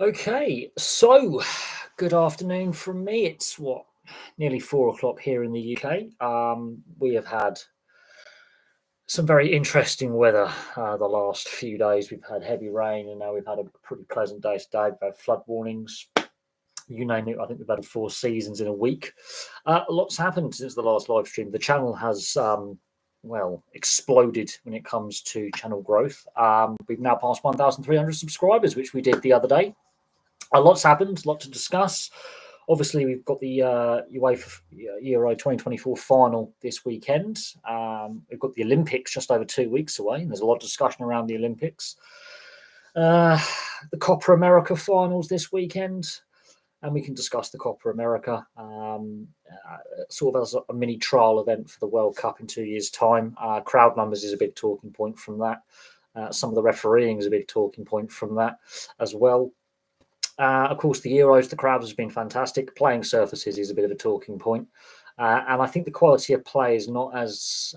Okay, so good afternoon from me. It's nearly 4 o'clock here in the UK. We have had some very interesting weather the last few days. We've had heavy rain, and now we've had a pretty pleasant day today. We've had flood warnings. You name it. I think we've had 4 seasons in a week. Lots happened since the last live stream. The channel has exploded when it comes to channel growth. We've now passed 1,300 subscribers, which we did the other day. A lot's happened, a lot to discuss. Obviously, we've got the UEFA Euro 2024 final this weekend. We've got the Olympics just over 2 weeks away, and there's a lot of discussion around the Olympics. The Copa America finals this weekend, and we can discuss the Copa America sort of as a mini trial event for the World Cup in 2 years' time. Crowd numbers is a big talking point from that. Some of the refereeing is a big talking point from that as well. Of course, the Euros, the crowd has been fantastic. Playing surfaces is a bit of a talking point. And I think the quality of play is not as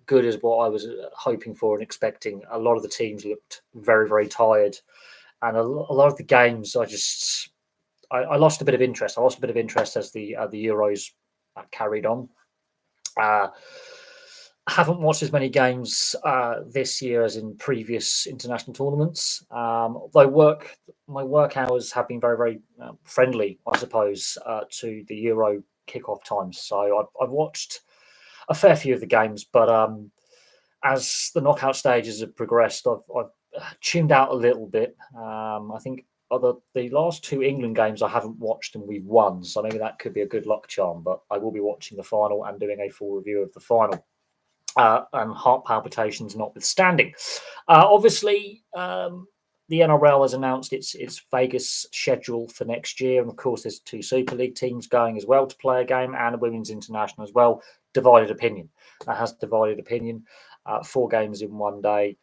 good as what I was hoping for and expecting. A lot of the teams looked very, very tired. And a lot of the games, I lost a bit of interest. I lost a bit of interest as the Euros carried on. Haven't watched as many games this year as in previous international tournaments. Though my work hours have been very, very friendly, I suppose, to the Euro kickoff times. So I've watched a fair few of the games, but as the knockout stages have progressed, I've tuned out a little bit. I think the last two England games I haven't watched and we've won, so maybe that could be a good luck charm. But I will be watching the final and doing a full review of the final. And heart palpitations notwithstanding. Obviously, the NRL has announced its Vegas schedule for next year. And of course, there's two Super League teams going as well to play a game and a Women's International as well. Divided opinion. That has divided opinion. 4 games in one day.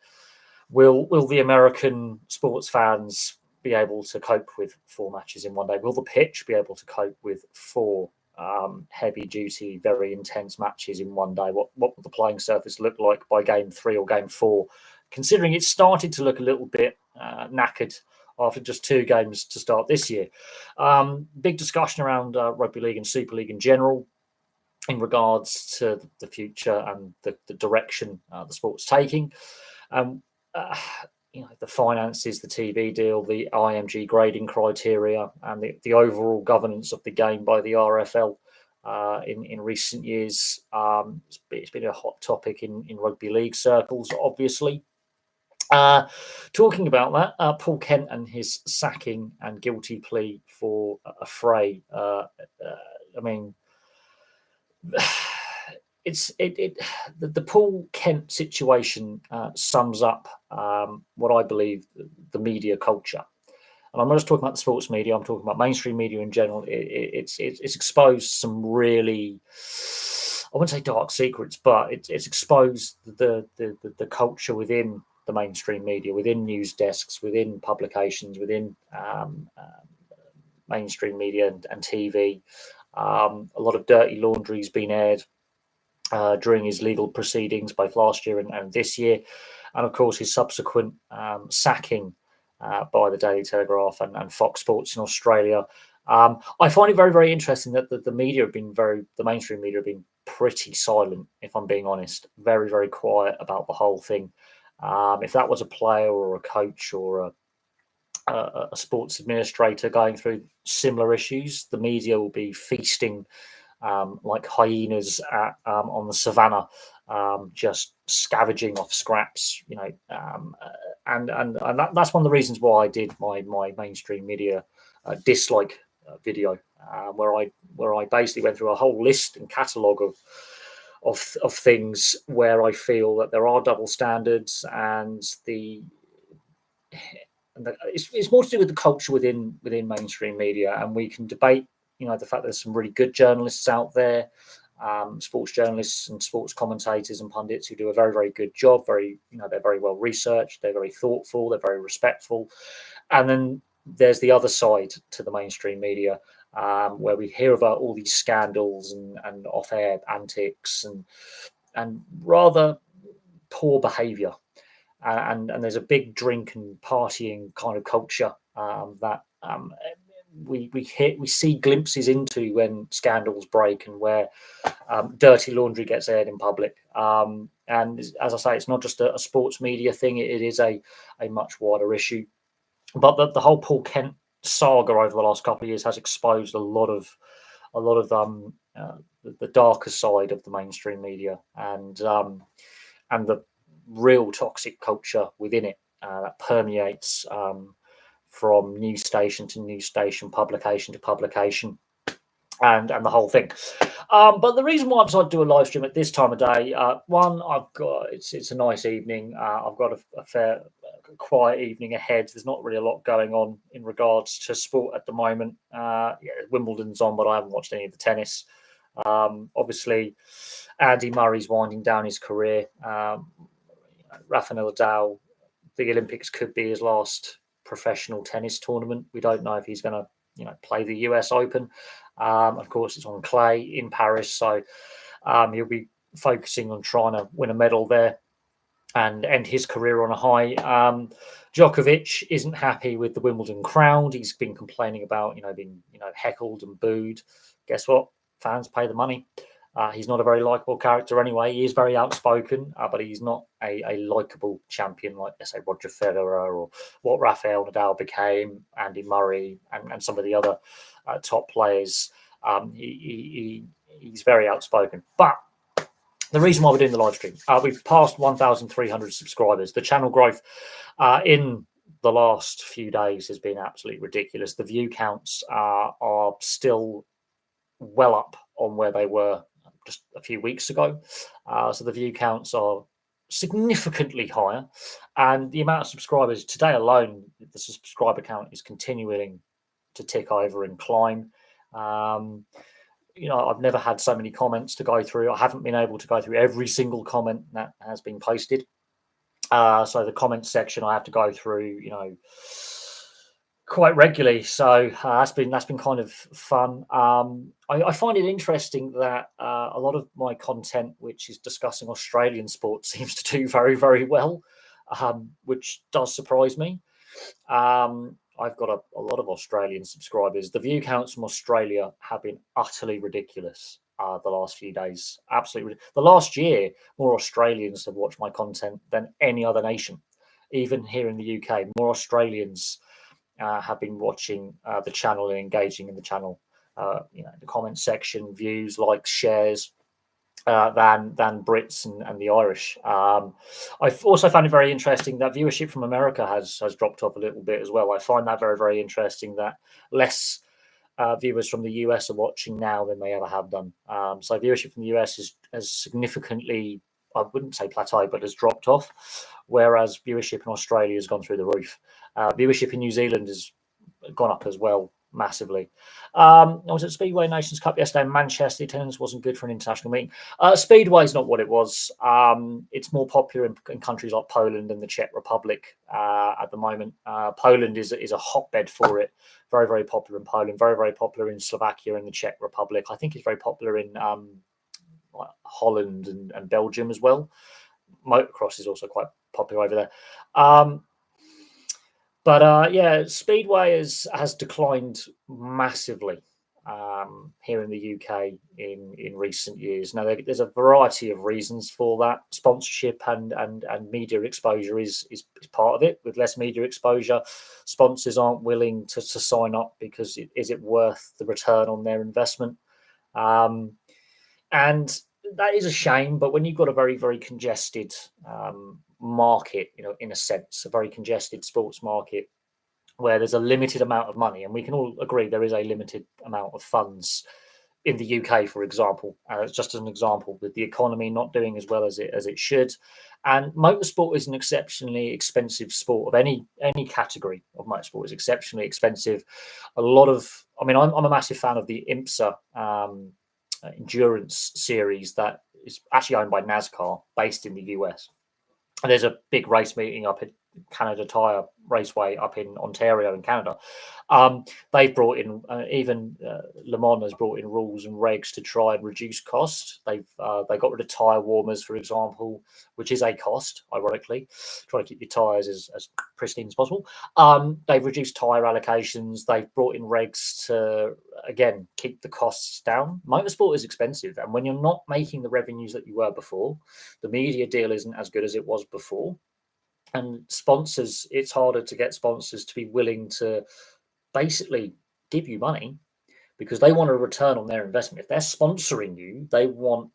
Will the American sports fans be able to cope with 4 matches in one day? Will the pitch be able to cope with 4 heavy duty, very intense matches in one day? What will the playing surface look like by game 3 or game 4? Considering it started to look a little bit knackered after just 2 games to start this year. Big discussion around rugby league and Super League in general in regards to the future and the direction the sport's taking. The finances, the TV deal, the IMG grading criteria, and the overall governance of the game by the RFL in recent years. It's been a hot topic in rugby league circles, obviously. Talking about that, Paul Kent and his sacking and guilty plea for a fray. The Paul Kent situation sums up what I believe the media culture. And I'm not just talking about the sports media. I'm talking about mainstream media in general. It's exposed some really, I wouldn't say dark secrets, but it's exposed the culture within the mainstream media, within news desks, within publications, within mainstream media and TV. A lot of dirty laundry has been aired during his legal proceedings, both last year and this year, and of course his subsequent sacking by the Daily Telegraph and Fox Sports in Australia. I find it very, very interesting that the media have been the mainstream media have been pretty silent, if I'm being honest, very, very quiet about the whole thing. If that was a player or a coach or a sports administrator going through similar issues, the media will be feasting like hyenas on the savannah, just scavenging off scraps, and that's one of the reasons why I did my mainstream media dislike video, where I basically went through a whole list and catalogue of things where I feel that there are double standards, and it's more to do with the culture within mainstream media, and we can debate the fact there's some really good journalists out there, sports journalists and sports commentators and pundits who do a very, very good job. They're very well researched, they're very thoughtful, they're very respectful. And then there's the other side to the mainstream media, where we hear about all these scandals and off-air antics and rather poor behaviour. And there's a big drink and partying kind of culture that we see glimpses into when scandals break and where dirty laundry gets aired in public. And as I say, it's not just a sports media thing; it is a much wider issue. But the whole Paul Kent saga over the last couple of years has exposed a lot of the darker side of the mainstream media and the real toxic culture within it that permeates from news station to news station, publication to publication, and the whole thing. But the reason why I've decided to do a live stream at this time of day, one, I've got it's a nice evening. I've got a fair quiet evening ahead. There's not really a lot going on in regards to sport at the moment. Yeah, Wimbledon's on, but I haven't watched any of the tennis. Obviously, Andy Murray's winding down his career. Rafael Nadal, the Olympics could be his last professional tennis tournament. We don't know if he's going to, play the US Open. Of course, it's on clay in Paris, so he'll be focusing on trying to win a medal there and end his career on a high. Djokovic isn't happy with the Wimbledon crowd. He's been complaining about, being, heckled and booed. Guess what? Fans pay the money. He's not a very likable character anyway. He is very outspoken, but he's not a likable champion like, let's say, Roger Federer or what Rafael Nadal became, Andy Murray, and some of the other top players. He's very outspoken. But the reason why we're doing the live stream, we've passed 1,300 subscribers. The channel growth in the last few days has been absolutely ridiculous. The view counts are still well up on where they were just a few weeks ago. So the view counts are significantly higher. And the amount of subscribers today alone, the subscriber count is continuing to tick over and climb. I've never had so many comments to go through. I haven't been able to go through every single comment that has been posted. So the comments section I have to go through, quite regularly. So that's been kind of fun. I find it interesting that a lot of my content, which is discussing Australian sports, seems to do very, very well, which does surprise me. I've got a lot of Australian subscribers. The view counts from Australia have been utterly ridiculous the last few days. Absolutely. The last year, more Australians have watched my content than any other nation. Even here in the UK, more Australians have been watching the channel and engaging in the channel. The comment section, views, likes, shares, than Brits and the Irish. I've also found it very interesting that viewership from America has dropped off a little bit as well. I find that very, very interesting that less viewers from the US are watching now than they ever have done. So viewership from the US has significantly, I wouldn't say plateaued, but has dropped off, whereas viewership in Australia has gone through the roof. Viewership in New Zealand has gone up as well, massively. I was at Speedway Nations Cup yesterday in Manchester. The attendance wasn't good for an international meeting. Speedway is not what it was. It's more popular in countries like Poland and the Czech Republic at the moment. Poland is a hotbed for it. Very, very popular in Poland. Very, very popular in Slovakia and the Czech Republic. I think it's very popular in Holland and Belgium as well. Motocross is also quite popular over there. But Speedway has declined massively here in the UK in recent years. Now, there's a variety of reasons for that. Sponsorship and media exposure is part of it. With less media exposure, sponsors aren't willing to sign up because is it worth the return on their investment? And that is a shame. But when you've got a very, very congested market, in a sense, a very congested sports market where there's a limited amount of money, and we can all agree there is a limited amount of funds in the UK, for example, just as an example, with the economy not doing as well as it should. And motorsport is an exceptionally expensive sport. Of any category of motorsport is exceptionally expensive. I'm a massive fan of the IMSA endurance series that is actually owned by NASCAR, based in the US. And there's a big race meeting up Canada Tire Raceway up in Ontario in Canada. They've brought in even Le Mans has brought in rules and regs to try and reduce cost. They got rid of tire warmers, for example, which is a cost, ironically. Try to keep your tires as pristine as possible. They've reduced tire allocations. They've brought in regs to again keep the costs down. Motorsport is expensive, and when you're not making the revenues that you were before, the media deal isn't as good as it was before. And sponsors, it's harder to get sponsors to be willing to basically give you money because they want a return on their investment. If they're sponsoring you, they want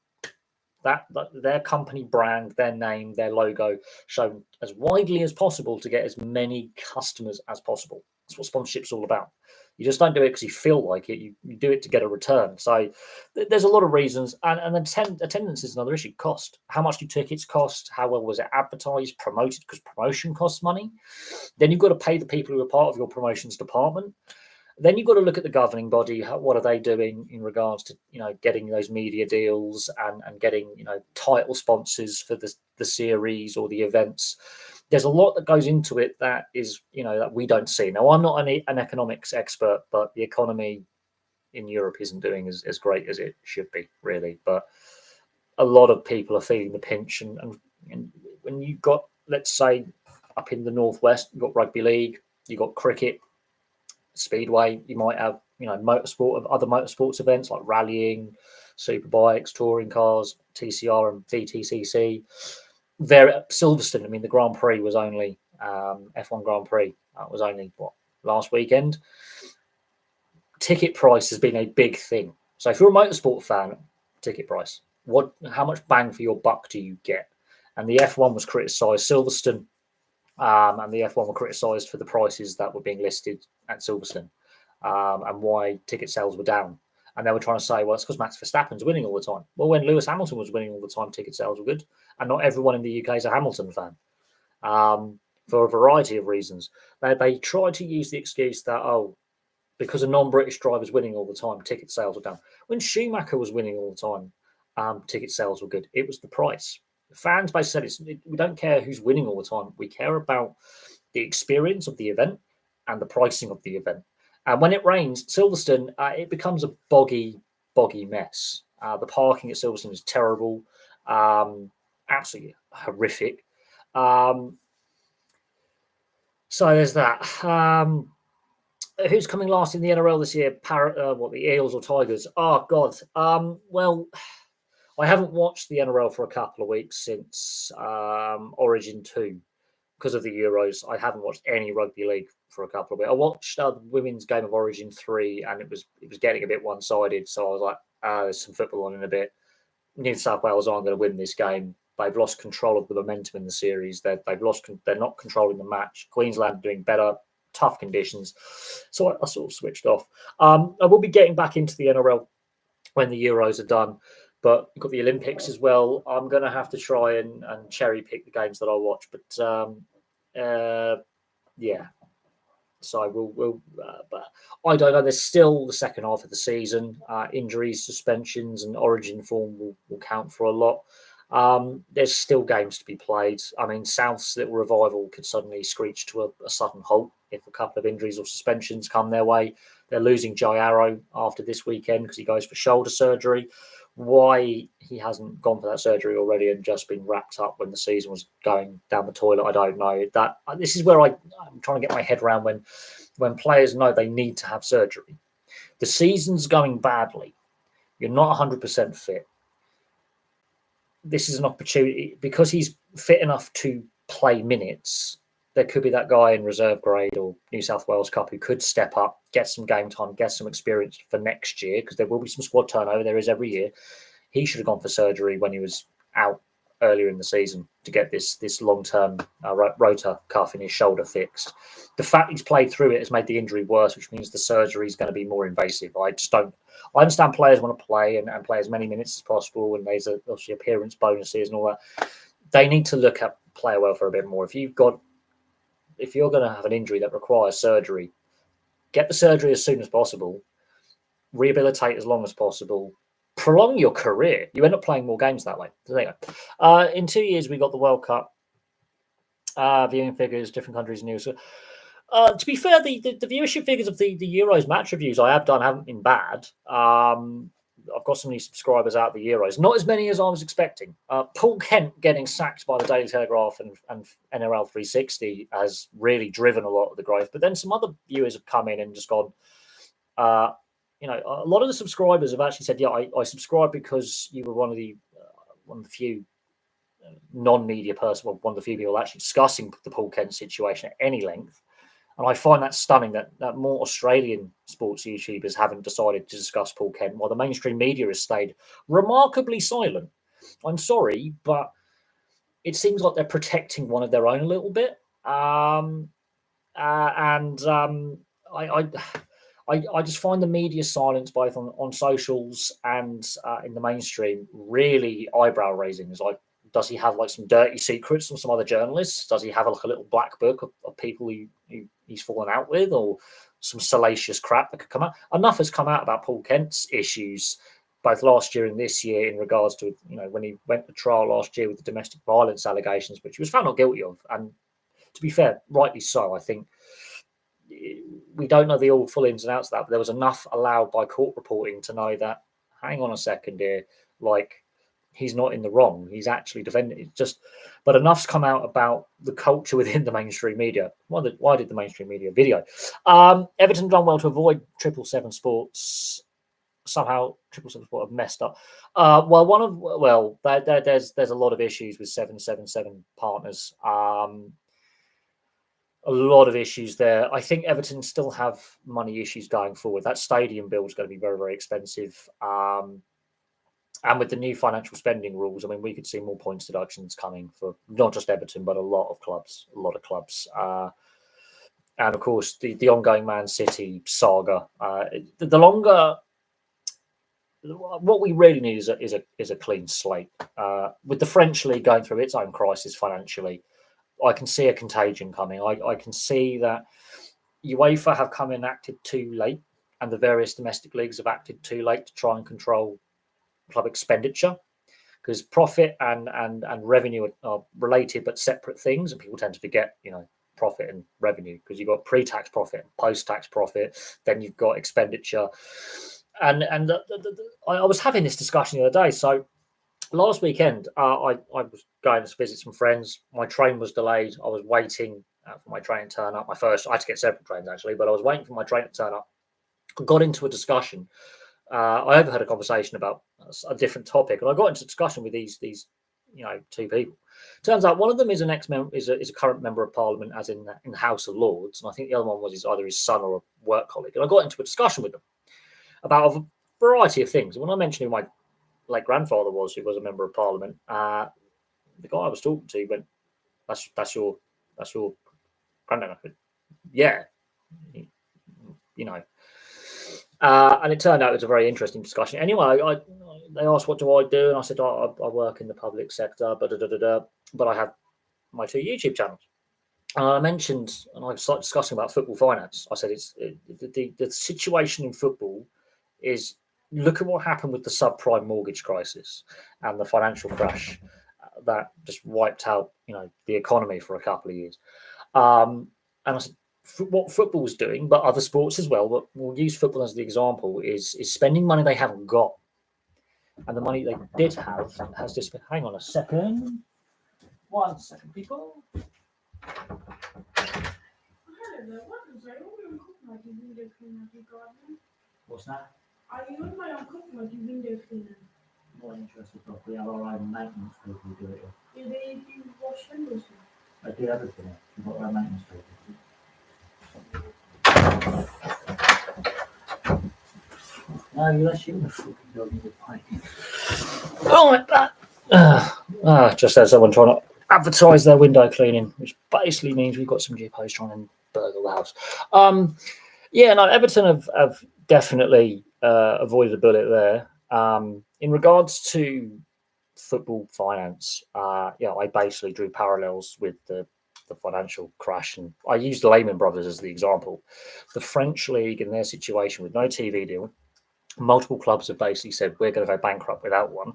that their company brand, their name, their logo shown as widely as possible to get as many customers as possible. That's what sponsorship's all about. You just don't do it because you feel like it. You do it to get a return. So there's a lot of reasons. And attendance is another issue. Cost. How much do tickets cost? How well was it advertised, promoted? Because promotion costs money. Then you've got to pay the people who are part of your promotions department. Then you've got to look at the governing body. What are they doing in regards to getting those media deals and getting title sponsors for the series or the events? There's a lot that goes into it that is that we don't see. Now, I'm not an economics expert, but the economy in Europe isn't doing as great as it should be, really. But a lot of people are feeling the pinch, and when you've got, let's say, up in the northwest, you've got rugby league, you've got cricket. Speedway, you might have motorsport of other motorsports events like rallying, superbikes, touring cars, TCR and VTCC. There at Silverstone, I mean, the Grand Prix was only F1 Grand Prix. That was only last weekend. Ticket price has been a big thing. So if you're a motorsport fan, ticket price. How much bang for your buck do you get? And the F1 was criticised. Silverstone. And the F1 were criticised for the prices that were being listed at Silverstone and why ticket sales were down. And they were trying to say, well, it's because Max Verstappen's winning all the time. Well, when Lewis Hamilton was winning all the time, ticket sales were good. And not everyone in the UK is a Hamilton fan for a variety of reasons. They tried to use the excuse that, because a non-British driver's winning all the time, ticket sales were down. When Schumacher was winning all the time, ticket sales were good. It was the price. Fans basically said we don't care who's winning all the time. We care about the experience of the event and the pricing of the event. And when it rains, Silverstone, it becomes a boggy mess. The parking at Silverstone is terrible, absolutely horrific. So there's that. Who's coming last in the NRL this year? The Eels or Tigers? Oh, God. Well, I haven't watched the NRL for a couple of weeks since Origin 2 because of the Euros. I haven't watched any rugby league for a couple of weeks. I watched the women's game of Origin 3 and it was getting a bit one-sided. So I was like, there's some football on in a bit. New South Wales aren't going to win this game. They've lost control of the momentum in the series. They're not controlling the match. Queensland are doing better. Tough conditions. So I sort of switched off. I will be getting back into the NRL when the Euros are done. But you've got the Olympics as well. I'm going to have to try and cherry pick the games that I watch. But yeah. So but I don't know. There's still the second half of the season. Injuries, suspensions, and Origin form will count for a lot. There's still games to be played. I mean, South's little revival could suddenly screech to a sudden halt if a couple of injuries or suspensions come their way. They're losing Jai Arrow after this weekend because he goes for shoulder surgery. Why he hasn't gone for that surgery already and just been wrapped up when the season was going down the toilet, I don't know. This is where I'm trying to get my head around when players know they need to have surgery. The season's going badly. You're not 100% fit. This is an opportunity because he's fit enough to play minutes. There could be that guy in reserve grade or New South Wales Cup who could step up, get some game time, get some experience for next year because there will be some squad turnover. There is every year. He should have gone for surgery when he was out earlier in the season to get this long-term rotor cuff in his shoulder fixed. The fact he's played through it has made the injury worse, which means the surgery is going to be more invasive. I understand players want to play and play as many minutes as possible, and there's obviously appearance bonuses and all that. They need to look at player welfare a bit more. If you're going to have an injury that requires surgery, get the surgery as soon as possible, rehabilitate as long as possible, prolong your career. You end up playing more games that way. So there you go. In 2 years, we got the World Cup. Viewing figures, different countries' news. To be fair, the viewership figures of the Euros match reviews I have done haven't been bad. I've got so many subscribers out of the Euros, not as many as I was expecting. Paul Kent getting sacked by the Daily Telegraph and NRL 360 has really driven a lot of the growth. But then some other viewers have come in and just gone, a lot of the subscribers have actually said, yeah, I subscribed because you were one of the few non-media person, well, one of the few people actually discussing the Paul Kent situation at any length. And I find that stunning that more Australian sports YouTubers haven't decided to discuss Paul Kent, while the mainstream media has stayed remarkably silent. I'm sorry, but it seems like they're protecting one of their own a little bit. I just find the media silence, both on socials and in the mainstream, really eyebrow raising. It's like, does he have like some dirty secrets from some other journalists? Does he have like a little black book of people who he's fallen out with, or some salacious crap that could come out? Enough has come out about Paul Kent's issues, both last year and this year, in regards to, when he went to trial last year with the domestic violence allegations, which he was found not guilty of. And to be fair, rightly so. I think we don't know the all full ins and outs of that, but there was enough allowed by court reporting to know that, hang on a second here, like, he's not in the wrong. He's actually defending it. But enough's come out about the culture within the mainstream media. Why did the mainstream media video? Everton done well to avoid 777 Sports. Somehow 777 Sport have messed up. There's a lot of issues with 777 partners. A lot of issues there. I think Everton still have money issues going forward. That stadium build is going to be very, very expensive. And with the new financial spending rules, I mean, we could see more points deductions coming for not just Everton, but a lot of clubs. And of course, the ongoing Man City saga. The longer, what we really need is a clean slate. With the French league going through its own crisis financially, I can see a contagion coming. I can see that UEFA have come in acted too late, and the various domestic leagues have acted too late to try and control club expenditure, because profit and revenue are related but separate things, and people tend to forget, profit and revenue, because you've got pre-tax profit, post-tax profit, then you've got expenditure. And I was having this discussion the other day. So last weekend, I was going to visit some friends. My train was delayed. I was waiting for my train to turn up. I had to get several trains actually, but I was waiting for my train to turn up. I got into a discussion. I overheard a conversation about a different topic, and I got into discussion with these two people. Turns out one of them is is a current member of Parliament, as in the House of Lords, and I think the other one was either his son or a work colleague. And I got into a discussion with them about a variety of things. And when I mentioned who my late grandfather was, who was a member of Parliament, the guy I was talking to went, "That's your granddad." I said, "Yeah, and it turned out it was a very interesting discussion. Anyway, they asked, what do I do? And I said, I work in the public sector, but I have my 2 YouTube channels. And I mentioned, and I started discussing about football finance. I said, the situation in football is, look at what happened with the subprime mortgage crisis and the financial crash that just wiped out, the economy for a couple of years. And I said, what football's doing, but other sports as well, but we'll use football as the example, is spending money they haven't got. And the money they did have has just been, hang on a second. 1 second, people. What's that? Are you on my own cooking or do you window cleaner? Not interested, but we have our own maintenance people who do it. Do they do wash windows? They do everything. We've got our own maintenance people. No, you're actually in the fucking building with paint. Oh, like that. Just as someone trying to advertise their window cleaning, which basically means we've got some GPOs trying to burgle the house. Everton have definitely avoided a bullet there. In regards to football finance, I basically drew parallels with the financial crash, and I used Lehman Brothers as the example. The French league and their situation with no TV deal, multiple clubs have basically said we're going to go bankrupt without one.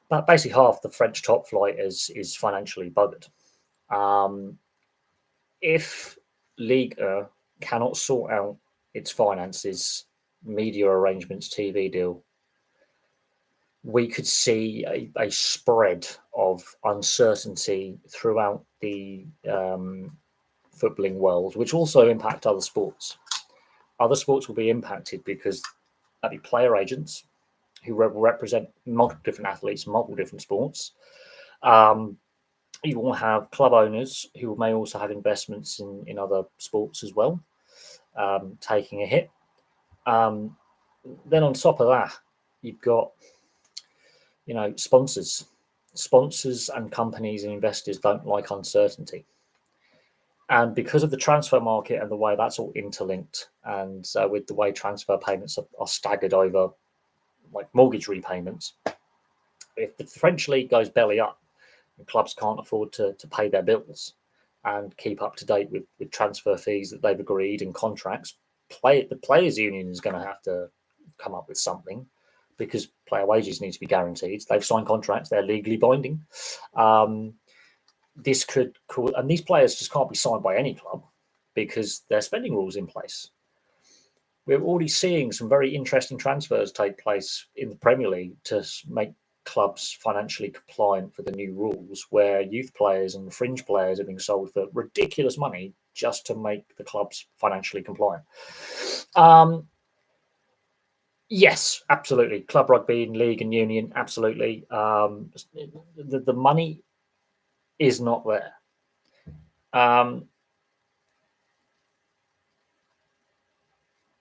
But basically half the French top flight is financially buggered. If Liga cannot sort out its finances, media arrangements, TV deal, we could see a spread of uncertainty throughout the footballing world, which also impact other sports. Other sports will be impacted because that'd be player agents who represent multiple different athletes, multiple different sports. You will have club owners who may also have investments in other sports as well, taking a hit. Then on top of that, you've got sponsors. Sponsors and companies and investors don't like uncertainty. And because of the transfer market and the way that's all interlinked, and with the way transfer payments are staggered over like mortgage repayments, if the French league goes belly up and clubs can't afford to pay their bills and keep up to date with transfer fees that they've agreed and contracts, the players' union is going to have to come up with something, because player wages need to be guaranteed. They've signed contracts; they're legally binding. This could cause, and these players just can't be signed by any club because there's spending rules in place. We're already seeing some very interesting transfers take place in the Premier League to make clubs financially compliant for the new rules, where youth players and fringe players are being sold for ridiculous money just to make the clubs financially compliant. Yes, absolutely. Club rugby and league and union, absolutely. The money is not there.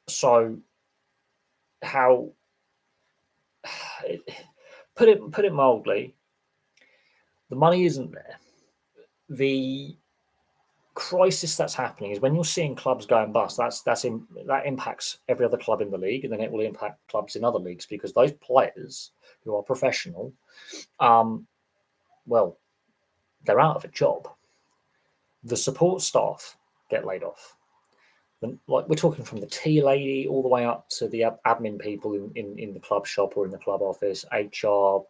So how put it mildly, the money isn't there. The crisis that's happening is when you're seeing clubs going bust. That impacts every other club in the league, and then it will impact clubs in other leagues, because those players who are professional, well, they're out of a job. The support staff get laid off. Like, we're talking from the tea lady all the way up to the admin people in the club shop or in the club office, HR.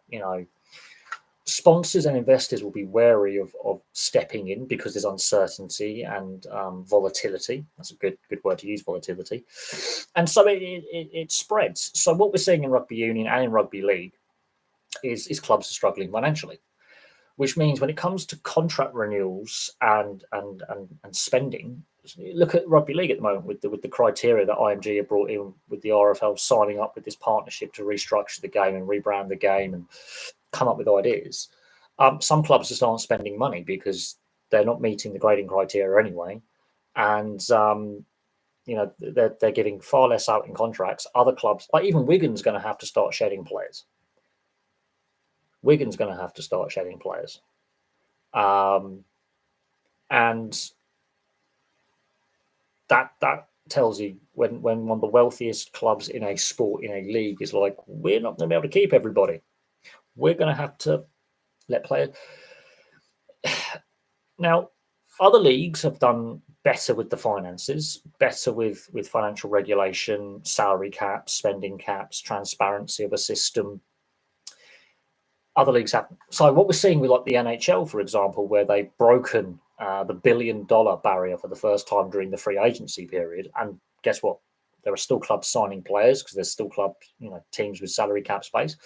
Sponsors and investors will be wary of stepping in because there's uncertainty and volatility. That's a good word to use, volatility. And so it spreads. So what we're seeing in rugby union and in rugby league is clubs are struggling financially, which means when it comes to contract renewals and spending, look at rugby league at the moment with the criteria that IMG have brought in, with the RFL signing up with this partnership to restructure the game and rebrand the game and come up with ideas. Some clubs just aren't spending money because they're not meeting the grading criteria anyway, and they're giving far less out in contracts. Other clubs, like even Wigan's, going to have to start shedding players. And that tells you when one of the wealthiest clubs in a sport, in a league, is like, we're not going to be able to keep everybody. We're going to have to let players. Now, other leagues have done better with the finances, better with financial regulation, salary caps, spending caps, transparency of a system. Other leagues haven't. So what we're seeing with like the NHL, for example, where they've broken the $1 billion barrier for the first time during the free agency period, and guess what? There are still clubs signing players because there's still clubs, teams with salary cap space.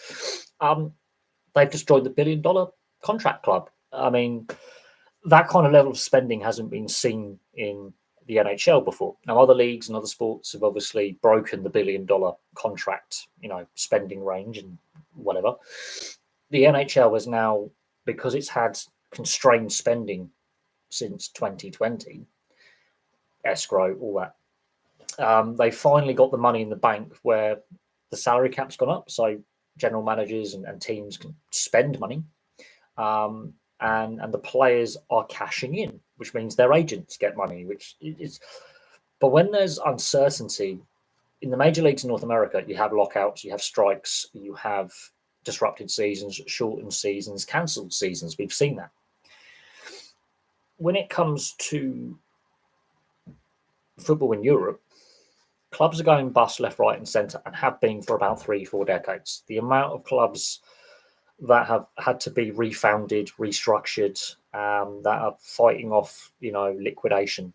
They've destroyed the $1 billion contract club. I mean, that kind of level of spending hasn't been seen in the NHL before. Now, other leagues and other sports have obviously broken the $1 billion contract, spending range and whatever. The NHL is now, because it's had constrained spending since 2020, escrow, all that. They finally got the money in the bank where the salary cap's gone up, so general managers and teams can spend money, and the players are cashing in, which means their agents get money, which is. But when there's uncertainty in the major leagues in North America, you have lockouts, you have strikes, you have disrupted seasons, shortened seasons, cancelled seasons. We've seen that. When it comes to football in Europe, clubs are going bust left, right, and centre, and have been for about 3-4 decades. The amount of clubs that have had to be refounded, restructured, that are fighting off, liquidation.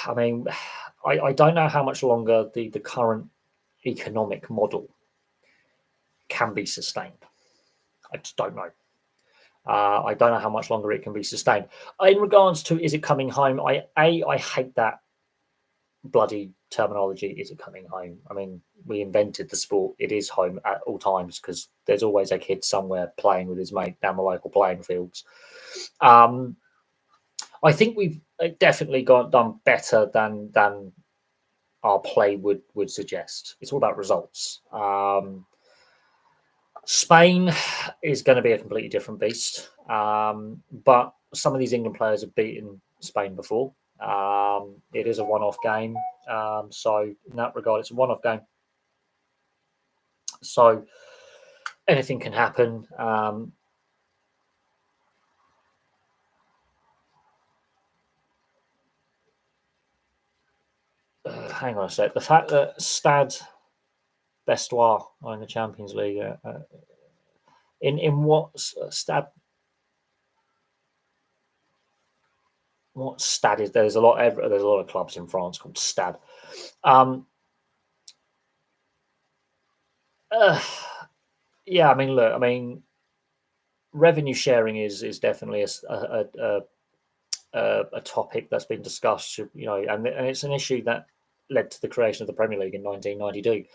I mean, I don't know how much longer the current economic model can be sustained. I just don't know. I don't know how much longer it can be sustained. In regards to is it coming home, I hate that bloody terminology. Is it coming home? I mean, we invented the sport. It is home at all times because there's always a kid somewhere playing with his mate down the local playing fields. I think we've definitely done better than our play would suggest. It's all about results. Spain is going to be a completely different beast, but some of these England players have beaten Spain before. It is a one-off game, so in that regard, it's a one-off game. So anything can happen. Hang on a sec. The fact that Stade Bestois are in the Champions League, in what Stade? What Stade is? There's a lot of clubs in France called Stade. Yeah, I mean, look, revenue sharing is definitely a topic that's been discussed, and it's an issue that led to the creation of the Premier League in 1992.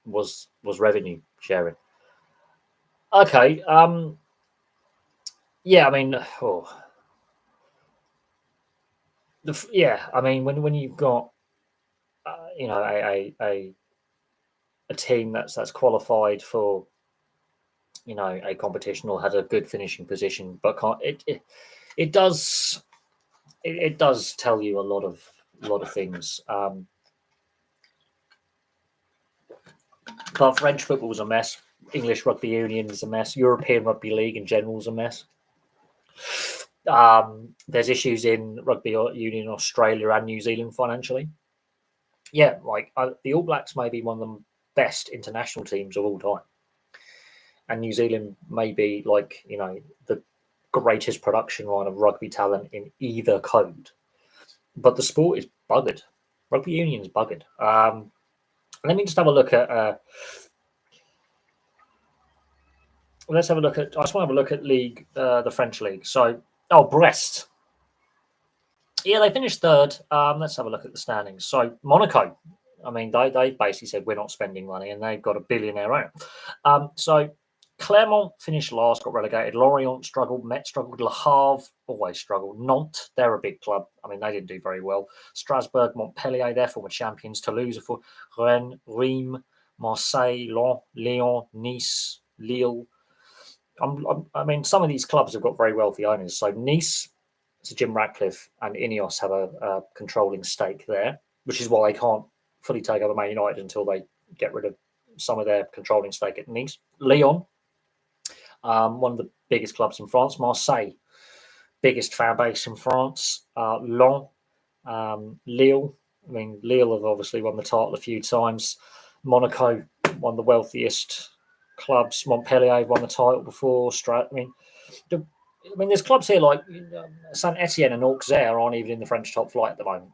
Was revenue sharing? Okay. Yeah, I mean, when you've got a team that's qualified for a competition or has a good finishing position, but it does tell you a lot of things. But French football is a mess. English rugby union is a mess. European rugby league in general is a mess. There's issues in rugby union in Australia and New Zealand financially. Yeah, the All Blacks may be one of the best international teams of all time, and New Zealand may be the greatest production line of rugby talent in either code. But the sport is buggered. Rugby union is buggered. Let me just have a look at. Let's have a look at. I just want to have a look at league, the French league. So, Brest. Yeah, they finished third. Let's have a look at the standings. So, Monaco. I mean, they basically said we're not spending money, and they've got a billionaire owner. So, Clermont finished last, got relegated. Lorient struggled. Metz struggled. Le Havre always struggled. Nantes, they're a big club. I mean, they didn't do very well. Strasbourg, Montpellier, they're former champions. Toulouse, for Rennes, Reims, Marseille, Lyon, Nice, Lille. I mean, some of these clubs have got very wealthy owners. So Nice, so Jim Ratcliffe and Ineos have a controlling stake there, which is why they can't fully take over Man United until they get rid of some of their controlling stake at Nice. Lyon, one of the biggest clubs in France. Marseille, biggest fan base in France. Lyon, Lille. I mean, Lille have obviously won the title a few times. Monaco, one of the wealthiest clubs. Montpellier won the title before. There's clubs here like Saint Etienne and Auxerre aren't even in the French top flight at the moment.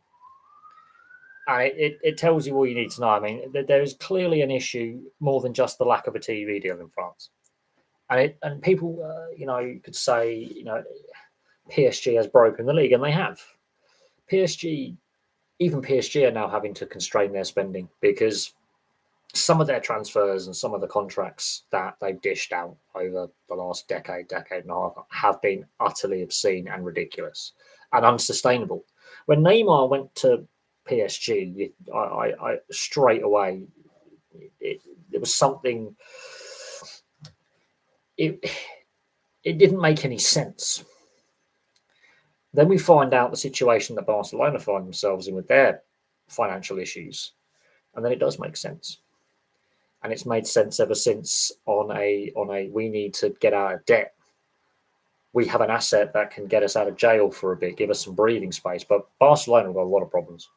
And it tells you all you need to know. I mean, there is clearly an issue more than just the lack of a TV deal in France. And people, could say, PSG has broken the league, and they have. Even PSG are now having to constrain their spending because some of their transfers and some of the contracts that they've dished out over the last decade and a half have been utterly obscene and ridiculous and unsustainable. When Neymar went to PSG, I straight away, it was something. It didn't make any sense. Then we find out the situation that Barcelona find themselves in with their financial issues, and then it does make sense. And it's made sense ever since on a we need to get out of debt. We have an asset that can get us out of jail for a bit, give us some breathing space. But Barcelona have got a lot of problems.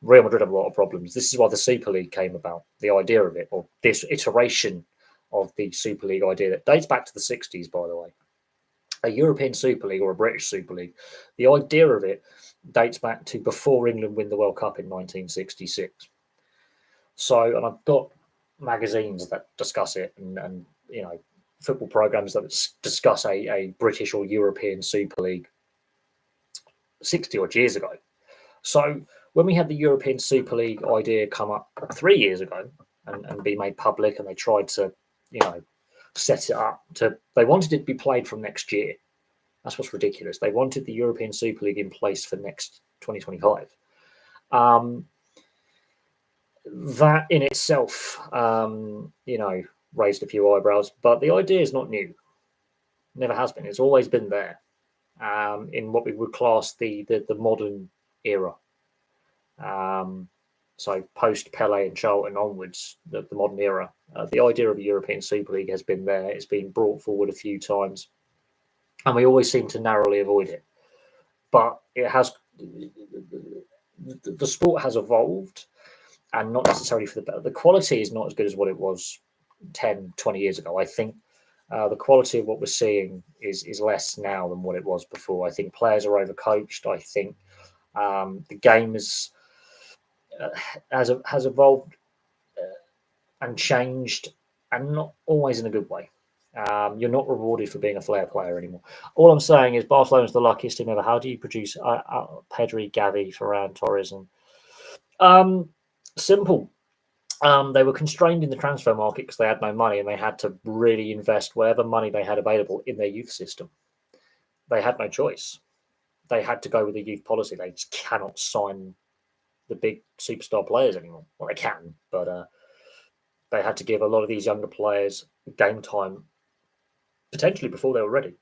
Real Madrid have a lot of problems. This is why the Super League came about, the idea of it, or this iteration of the Super League idea that dates back to the 60s, by the way. A European Super League or a British Super League, the idea of it dates back to before England win the World Cup in 1966. So, and I've got magazines that discuss it, and football programs that discuss a British or European Super League 60 odd years ago. So when we had the European Super League idea come up 3 years ago and be made public, and they tried to, set it up they wanted it to be played from next year. That's what's ridiculous. They wanted the European Super League in place for next 2025. That in itself, raised a few eyebrows, but the idea is not new. Never has been. It's always been there in what we would class the modern era. So post Pele and Charlton onwards, the modern era, the idea of a European Super League has been there. It's been brought forward a few times, and we always seem to narrowly avoid it. But it has, the sport has evolved, and not necessarily for the better. The quality is not as good as what it was 10, 20 years ago. I think the quality of what we're seeing is less now than what it was before. I think players are overcoached. I think the game has evolved and changed, and not always in a good way. You're not rewarded for being a flair player anymore. All I'm saying is Barcelona's the luckiest team ever. How do you produce Pedri, Gavi, Ferran, Torres, and simple. They were constrained in the transfer market because they had no money, and they had to really invest whatever money they had available in their youth system. They had no choice. They had to go with the youth policy. They just cannot sign the big superstar players anymore. Well, they can, but they had to give a lot of these younger players game time potentially before they were ready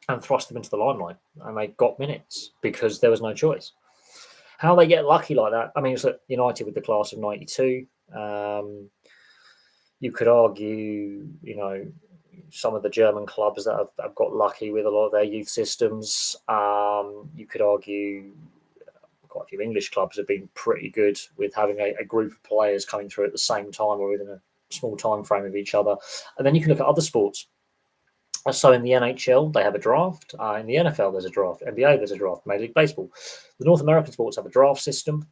and thrust them into the limelight. And they got minutes because there was no choice. How they get lucky like that? I mean, it's like United with the class of '92. You could argue, some of the German clubs that have got lucky with a lot of their youth systems. You could argue quite a few English clubs have been pretty good with having a group of players coming through at the same time or within a small time frame of each other. And then you can look at other sports. So in the NHL, they have a draft. In the NFL, there's a draft. NBA, there's a draft. Major League Baseball. The North American sports have a draft system.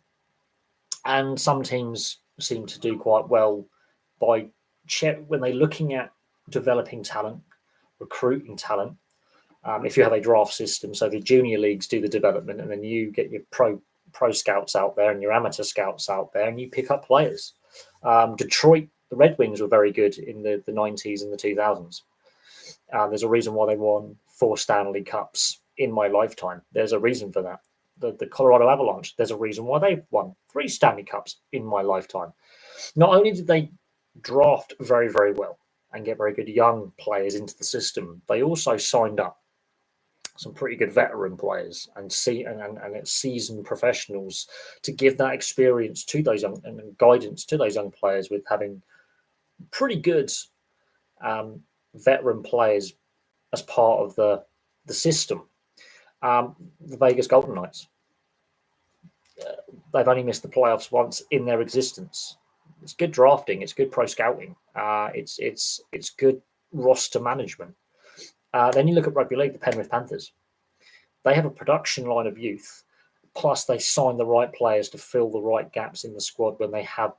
And some teams seem to do quite well by when they're looking at developing talent, recruiting talent. If you have a draft system, so the junior leagues do the development, and then you get your pro scouts out there and your amateur scouts out there, and you pick up players. Detroit, the Red Wings were very good in the 90s and the 2000s. There's a reason why they won 4 Stanley Cups in my lifetime. There's a reason for that. The Colorado Avalanche, there's a reason why they've won 3 Stanley Cups in my lifetime. Not only did they draft very, very well and get very good young players into the system, they also signed up some pretty good veteran players and seasoned professionals to give that experience to those young and guidance to those young players, with having pretty good veteran players as part of the system. The Vegas Golden Knights, they've only missed the playoffs once in their existence. It's good drafting. It's good pro scouting. It's good roster management. Then you look at rugby league, the Penrith Panthers. They have a production line of youth, plus they sign the right players to fill the right gaps in the squad when they have,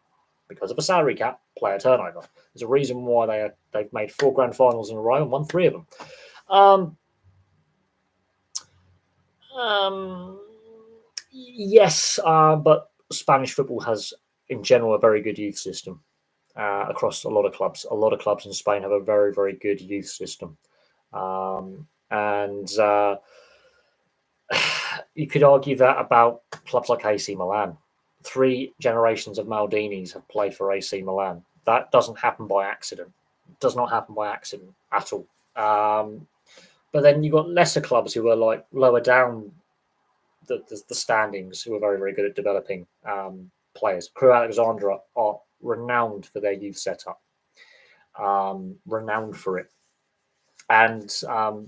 because of a salary cap, player turnover. There's a reason why they've made 4 grand finals in a row and won 3 of them. Yes, but Spanish football has, in general, a very good youth system across a lot of clubs. A lot of clubs in Spain have a very, very good youth system. And you could argue that about clubs like AC Milan. 3 generations of Maldinis have played for AC Milan. That doesn't happen by accident. It does not happen by accident at all. But then you've got lesser clubs who are like lower down the standings, who are very, very good at developing players. Crew Alexandra are renowned for their youth setup. Renowned for it. and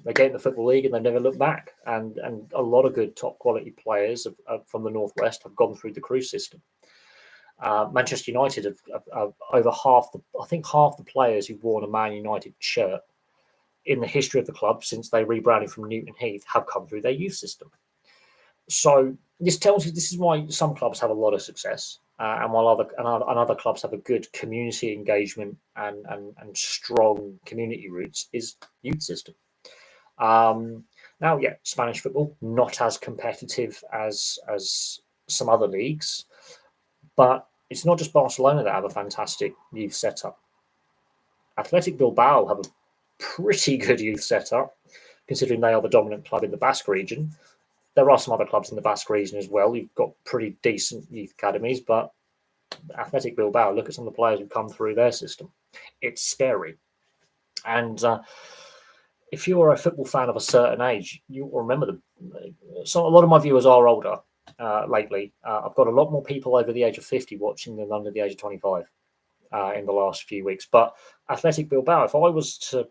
they get in the Football League and they never look back. And a lot of good top quality players from the Northwest have gone through the Cruise system. Manchester United have over half the players who've worn a Man United shirt in the history of the club since they rebranded from Newton Heath have come through their youth system. So this tells you this is why some clubs have a lot of success, and while other clubs have a good community engagement and strong community roots is youth system. Now, yeah, Spanish football not as competitive as some other leagues, but it's not just Barcelona that have a fantastic youth setup. Athletic Bilbao have a pretty good youth setup, considering they are the dominant club in the Basque region. There are some other clubs in the Basque region as well. You've got pretty decent youth academies, but Athletic Bilbao, look at some of the players who've come through their system. It's scary. And if you're a football fan of a certain age, you'll remember so a lot of my viewers are older lately. I've got a lot more people over the age of 50 watching than under the age of 25 in the last few weeks. But Athletic Bilbao, if I was to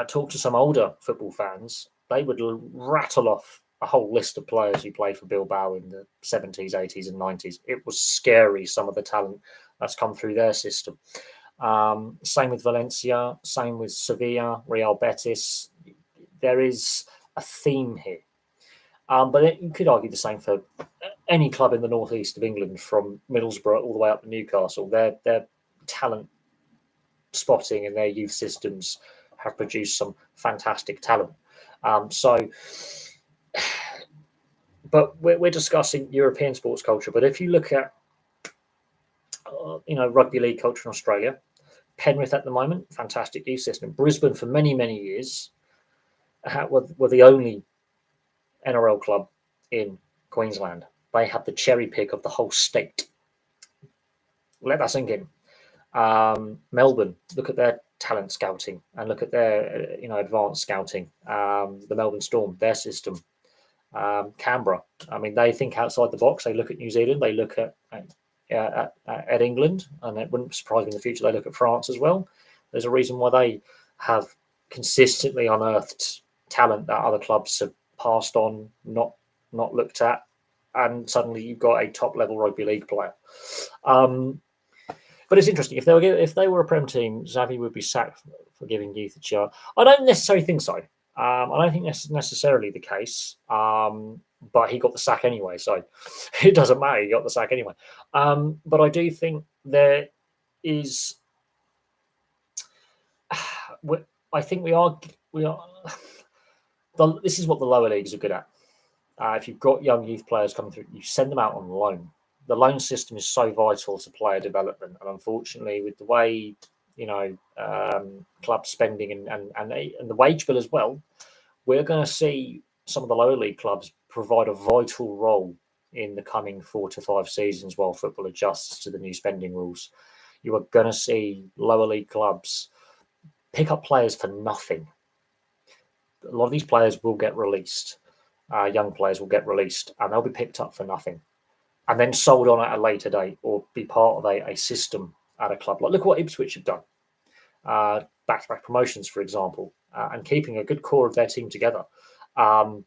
talk to some older football fans, they would rattle off a whole list of players who played for Bilbao in the 70s, 80s, and 90s. It was scary, some of the talent that's come through their system. Same with Valencia, same with Sevilla, Real Betis. There is a theme here. But you could argue the same for any club in the northeast of England, from Middlesbrough all the way up to Newcastle. Their talent spotting and their youth systems have produced some fantastic talent. But we're discussing European sports culture. But if you look at rugby league culture in Australia, Penrith at the moment, fantastic youth system. Brisbane for many, many years were the only NRL club in Queensland. They had the cherry pick of the whole state. Let that sink in. Melbourne, look at their talent scouting and look at their advanced scouting. The Melbourne Storm, their system. Canberra, I mean, they think outside the box. They look at New Zealand. They look at England, and it wouldn't surprise me in the future they look at France as well. There's a reason why they have consistently unearthed talent that other clubs have passed on, not looked at, and suddenly you've got a top level rugby league player. But it's interesting. If they were a Prem team, Xavi would be sacked for giving youth a chance. I don't necessarily think so. I don't think that's necessarily the case. But he got the sack anyway, so it doesn't matter. He got the sack anyway. But I do think there is. I think we are. This is what the lower leagues are good at. If you've got young youth players coming through, you send them out on loan. The loan system is so vital to player development, and unfortunately, with the way club spending and the wage bill as well, we're going to see some of the lower league clubs provide a vital role in the coming 4 to 5 seasons while football adjusts to the new spending rules. You are going to see lower league clubs pick up players for nothing. A lot of these players will get released. Young players will get released, and they'll be picked up for nothing, and then sold on at a later date or be part of a system at a club. Like, look what Ipswich have done. Back-to-back promotions, for example, and keeping a good core of their team together. That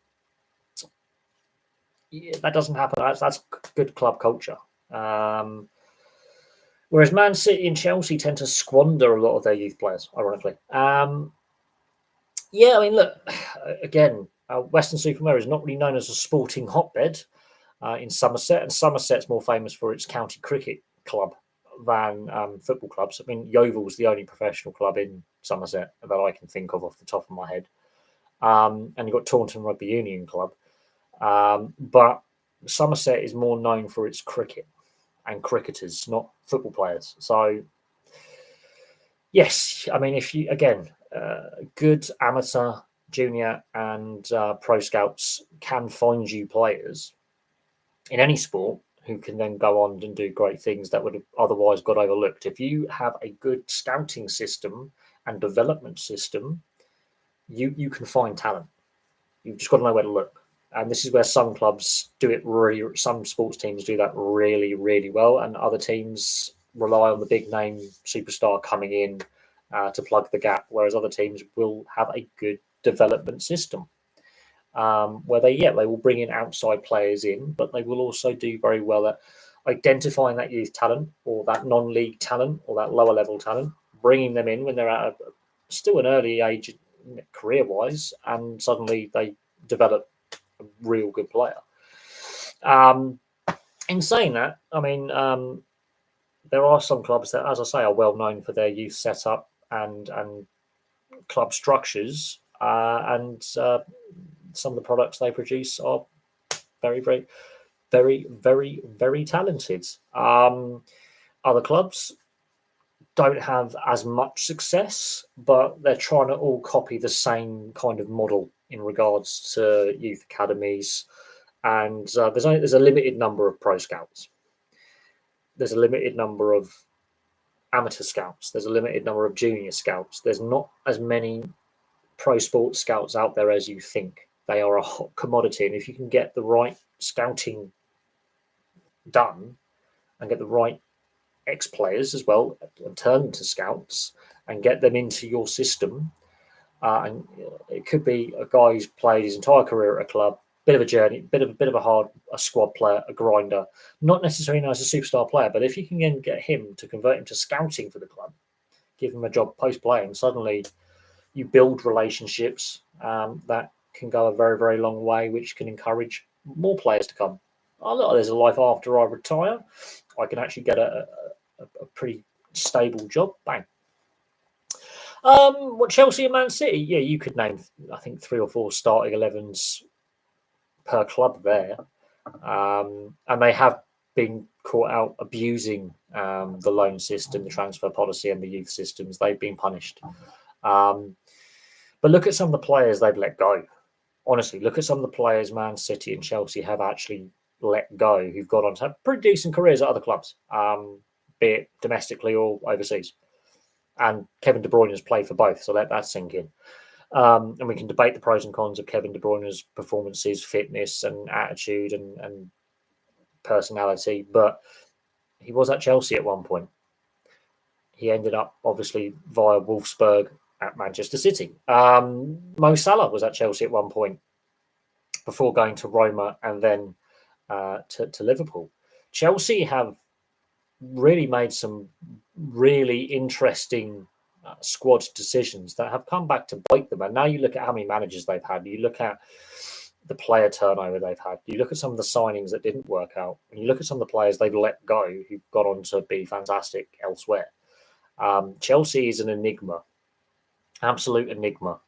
doesn't happen. That's good club culture. Whereas Man City and Chelsea tend to squander a lot of their youth players, ironically. Yeah, I mean, look, again, Weston-super-Mare is not really known as a sporting hotbed in Somerset, and Somerset's more famous for its county cricket club than football clubs. I mean, Yeovil's the only professional club in Somerset that I can think of off the top of my head. And you've got Taunton Rugby Union Club. But Somerset is more known for its cricket and cricketers, not football players. So, yes, I mean, if you, again, good amateur, junior and pro scouts can find you players in any sport who can then go on and do great things that would have otherwise got overlooked. If you have a good scouting system and development system, you can find talent. You've just got to know where to look. And this is where some clubs do it really, some sports teams do that really, really well, and other teams rely on the big name superstar coming in to plug the gap, whereas other teams will have a good development system where they will bring in outside players in, but they will also do very well at identifying that youth talent or that non-league talent or that lower level talent, bringing them in when they're at still an early age career-wise, and suddenly they develop a real good player. In saying that, I mean, there are some clubs that, as I say, are well known for their youth setup and club structures, and some of the products they produce are very, very, very, very, very talented. Other clubs don't have as much success, but they're trying to all copy the same kind of model in regards to youth academies. And there's a limited number of pro scouts. There's a limited number of amateur scouts. There's a limited number of junior scouts. There's not as many pro sports scouts out there as you think. They are a hot commodity, and if you can get the right scouting done and get the right ex-players as well and turn them to scouts and get them into your system, and it could be a guy who's played his entire career at a club, bit of a journey, bit of a squad player, a grinder, not necessarily known as a superstar player, but if you can then get him to convert him to scouting for the club, give him a job post-playing, suddenly you build relationships that can go a very, very long way, which can encourage more players to come. Oh, look, there's a life after I retire. I can actually get a pretty stable job. Bang. What Chelsea and Man City? Yeah, you could name, I think, 3 or 4 starting 11s per club there. And they have been caught out abusing the loan system, the transfer policy, and the youth systems. They've been punished. But look at some of the players they've let go. Honestly, look at some of the players Man City and Chelsea have actually let go, who've gone on to have pretty decent careers at other clubs, be it domestically or overseas. And Kevin De Bruyne has played for both, so let that sink in. And we can debate the pros and cons of Kevin De Bruyne's performances, fitness, and attitude and personality, but he was at Chelsea at one point. He ended up, obviously, via Wolfsburg at Manchester City. Mo Salah was at Chelsea at one point before going to Roma and then to Liverpool. Chelsea have really made some really interesting squad decisions that have come back to bite them. And now you look at how many managers they've had. You look at the player turnover they've had. You look at some of the signings that didn't work out. And you look at some of the players they've let go who've gone on to be fantastic elsewhere. Chelsea is an enigma, absolute enigma.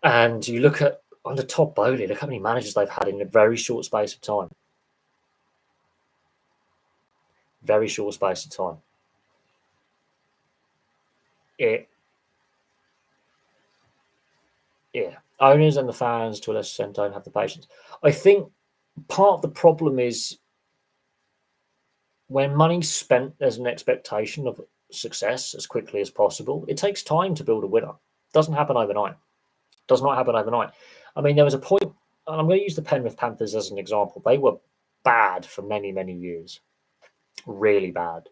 And you look at under Todd Bowley, look how many managers they've had in a very short space of time. Very short space of time. Owners and the fans, to a lesser extent, don't have the patience. I think part of the problem is when money's spent, there's an expectation of success as quickly as possible. It takes time to build a winner. It doesn't happen overnight. Does not happen overnight. I mean, there was a point, and I'm going to use the Penrith Panthers as an example. They were bad for many, many years. Really bad.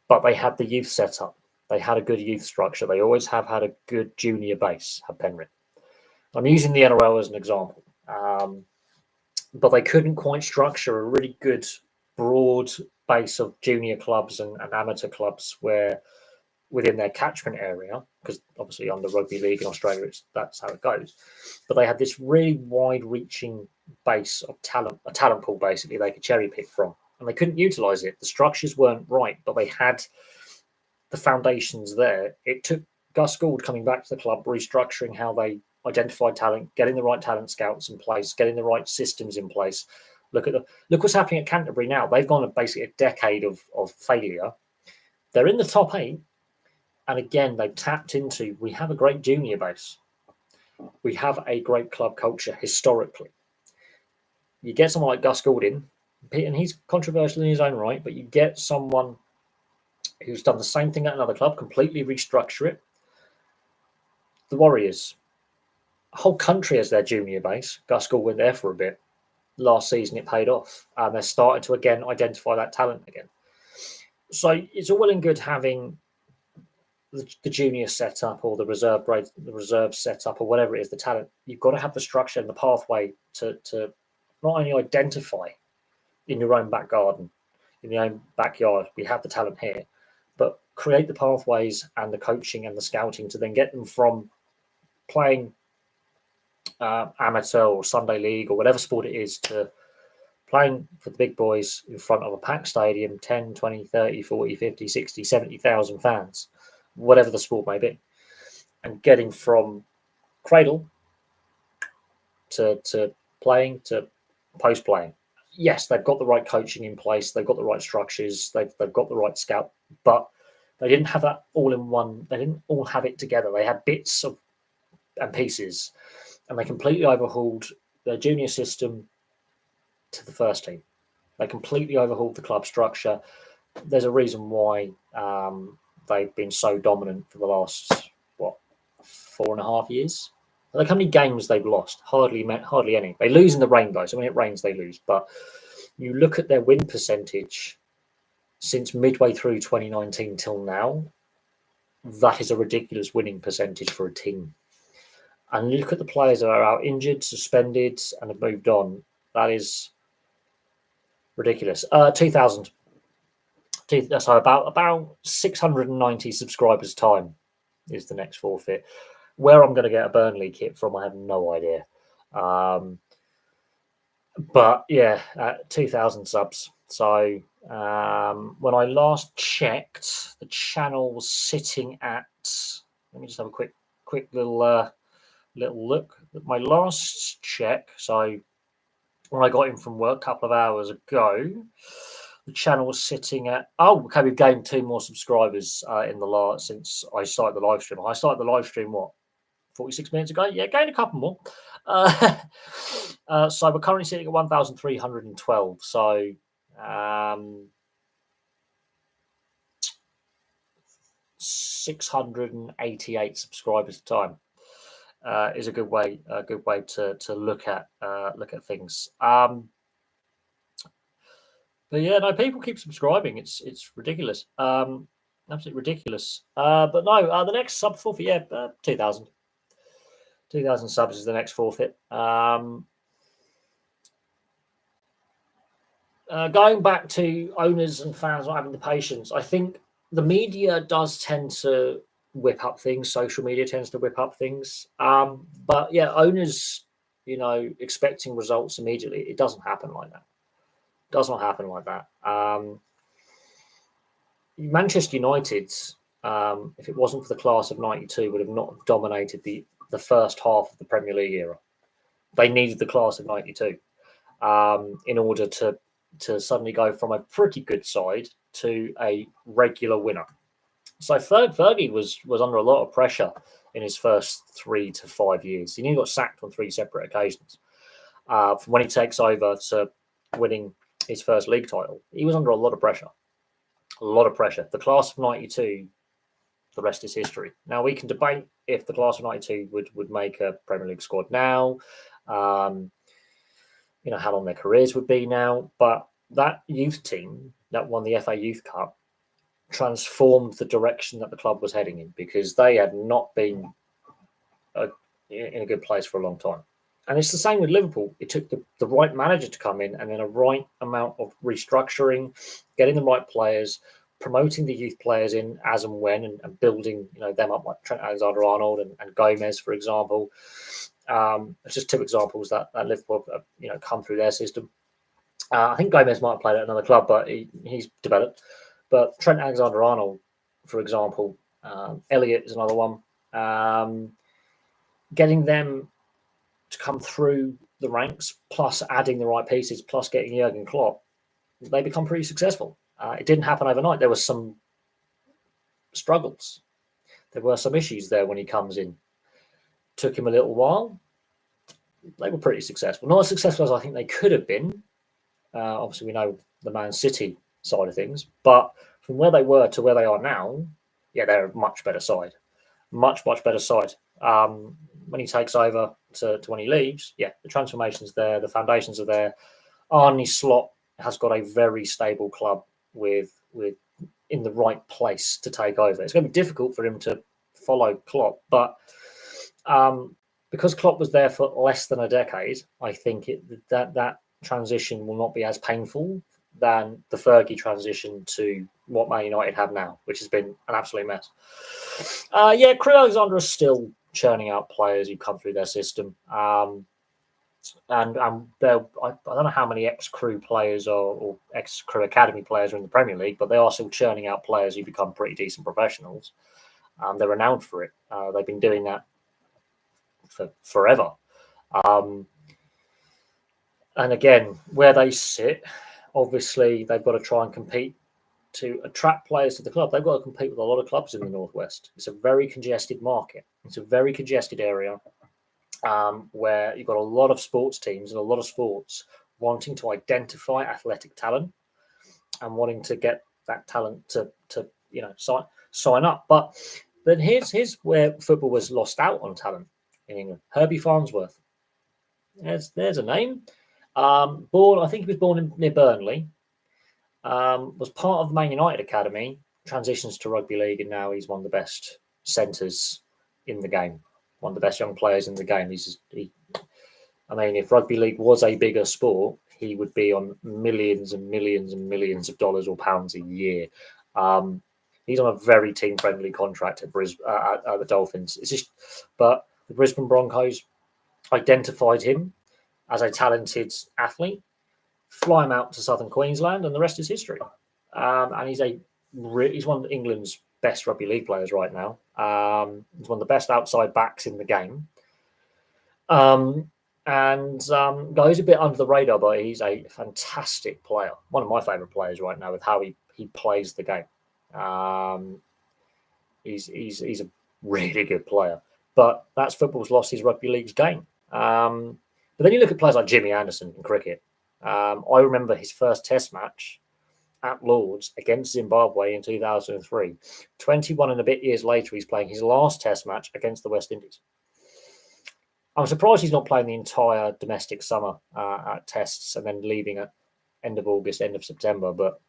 But they had the youth set up. They had a good youth structure. They always have had a good junior base, have Penrith. I'm using the NRL as an example. But they couldn't quite structure a really good, broad base of junior clubs and amateur clubs where within their catchment area, because obviously under rugby league in Australia, that's how it goes. But they had this really wide-reaching base of talent, a talent pool basically they could cherry pick from, and they couldn't utilize it. The structures weren't right, but they had the foundations there. It took Gus Gould coming back to the club, restructuring how they identified talent, getting the right talent scouts in place, getting the right systems in place. Look what's happening at Canterbury now. They've gone basically a decade of failure. They're in the top 8. And again, they've tapped into, we have a great junior base. We have a great club culture historically. You get someone like Gus Gould in, and he's controversial in his own right, but you get someone who's done the same thing at another club, completely restructure it. The Warriors, a whole country has their junior base. Gus Gould went there for a bit. Last season, it paid off. And they're starting to, again, identify that talent again. So it's all well and good having the junior setup or the reserve setup or whatever it is, the talent, you've got to have the structure and the pathway to not only identify in your own back garden, in your own backyard, we have the talent here, but create the pathways and the coaching and the scouting to then get them from playing amateur or Sunday league or whatever sport it is to playing for the big boys in front of a packed stadium, 10, 20, 30, 40, 50, 60, 70,000 fans, whatever the sport may be, and getting from cradle to playing to post playing. Yes, they've got the right coaching in place, they've got the right structures, they've got the right scout, but they didn't have that all in one. They didn't all have it together. They had bits of and pieces, and they completely overhauled their junior system to the first team. They completely overhauled the club structure. There's a reason why they've been so dominant for the last 4.5 years. Look how many games they've lost. Hardly any. They lose in the rain though. So when it rains, they lose. But you look at their win percentage since midway through 2019 till now. That is a ridiculous winning percentage for a team. And look at the players that are out injured, suspended, and have moved on. That is ridiculous. 2,000. So about 690 subscribers time is the next forfeit. Where I'm going to get a Burnley kit from, I have no idea. But yeah, 2,000 subs. So when I last checked, the channel was sitting at. Let me just have a quick little look at my last check. So when I got in from work a couple of hours ago, the channel was sitting at. Oh, okay, we've gained 2 more subscribers in the last since I started the live stream. I started the live stream 46 minutes ago. Yeah, gained a couple more. So we're currently sitting at 1,312. So 688 subscribers a time is a good way to look at things. But yeah, no, people keep subscribing. It's ridiculous. Absolutely ridiculous. But no, the next sub forfeit, yeah, 2,000. 2,000 subs is the next forfeit. Going back to owners and fans not having the patience, I think the media does tend to whip up things. Social media tends to whip up things. But yeah, owners, expecting results immediately, it doesn't happen like that. It does not happen like that. Manchester United, if it wasn't for the class of '92, would have not dominated the first half of the Premier League era. They needed the class of '92 in order to suddenly go from a pretty good side to a regular winner. So Fergie was under a lot of pressure in his first 3 to 5 years. He nearly got sacked on 3 separate occasions. From when he takes over to winning his first league title, he was under a lot of pressure. A lot of pressure. The class of '92, the rest is history. Now, we can debate if the class of '92 would make a Premier League squad now, how long their careers would be now. But that youth team that won the FA Youth Cup transformed the direction that the club was heading in, because they had not been in a good place for a long time. And it's the same with Liverpool. It took the right manager to come in, and then a right amount of restructuring, getting the right players, promoting the youth players in as and when, and building them up, like Trent Alexander-Arnold and Gomez, for example. It's just 2 examples that Liverpool have, come through their system. I think Gomez might have played at another club, but he's developed. But Trent Alexander-Arnold, for example, Elliott is another one. Getting them to come through the ranks, plus adding the right pieces, plus getting Jurgen Klopp, they become pretty successful. It didn't happen overnight. There were some struggles. There were some issues there when he comes in. Took him a little while. They were pretty successful. Not as successful as I think they could have been. Obviously, we know the Man City side of things. But from where they were to where they are now, yeah, they're a much better side. Much, much better side. When he takes over to when he leaves, yeah, the transformation's there. The foundations are there. Arne Slot has got a very stable club with in the right place to take over. It's going to be difficult for him to follow Klopp, but because Klopp was there for less than a decade, I think that transition will not be as painful than the Fergie transition to what Man United have now, which has been an absolute mess. Yeah, Crew Alexander is still churning out players who come through their system. And I don't know how many ex-Crew players or ex-Crew Academy players are in the Premier League, but they are still churning out players who become pretty decent professionals. They're renowned for it. They've been doing that for forever. And again, where they sit, obviously they've got to try and compete to attract players to the club. They've got to compete with a lot of clubs in the Northwest. It's a very congested market. It's a very congested area where you've got a lot of sports teams and a lot of sports wanting to identify athletic talent and wanting to get that talent to sign up. But then here's where football was lost out on talent in England. Herbie Farnsworth. There's a name. I think he was born near Burnley. Was part of the Man United academy. Transitions to rugby league, and now he's one of the best centres in the game. One of the best young players in the game. If rugby league was a bigger sport, he would be on millions and millions and millions of dollars or pounds a year. He's on a very team-friendly contract at the Dolphins. But the Brisbane Broncos identified him as a talented athlete, fly him out to southern Queensland, and the rest is history. And he's one of England's best rugby league players right now. He's one of the best outside backs in the game. Goes a bit under the radar, but he's a fantastic player. One of my favourite players right now with how he plays the game. He's a really good player. But that's football's lost his rugby league's game. But then you look at players like Jimmy Anderson in cricket. I remember his first Test match at Lord's against Zimbabwe in 2003. 21 and a bit years later, he's playing his last Test match against the West Indies. I'm surprised he's not playing the entire domestic summer at Tests and then leaving at end of August, end of September. But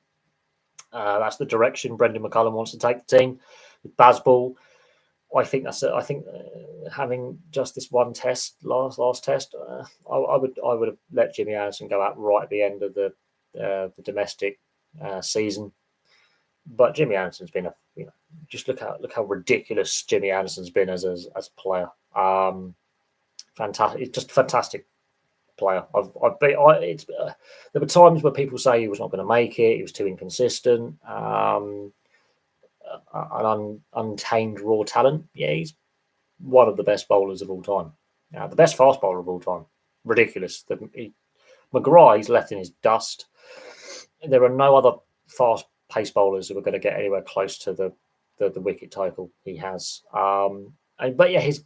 that's the direction Brendan McCullum wants to take the team. With Bazball, I think having just this one test, last test, I would have let Jimmy Anderson go out right at the end of the domestic season. But Jimmy Anderson's been just look how ridiculous Jimmy Anderson's been as a player. Fantastic, just a fantastic player. There were times where people say he was not going to make it. He was too inconsistent. An untamed raw talent. Yeah, he's one of the best bowlers of all time. The best fast bowler of all time. Ridiculous. McGrath, he's left in his dust. There are no other fast pace bowlers who are going to get anywhere close to the wicket title he has. But yeah, his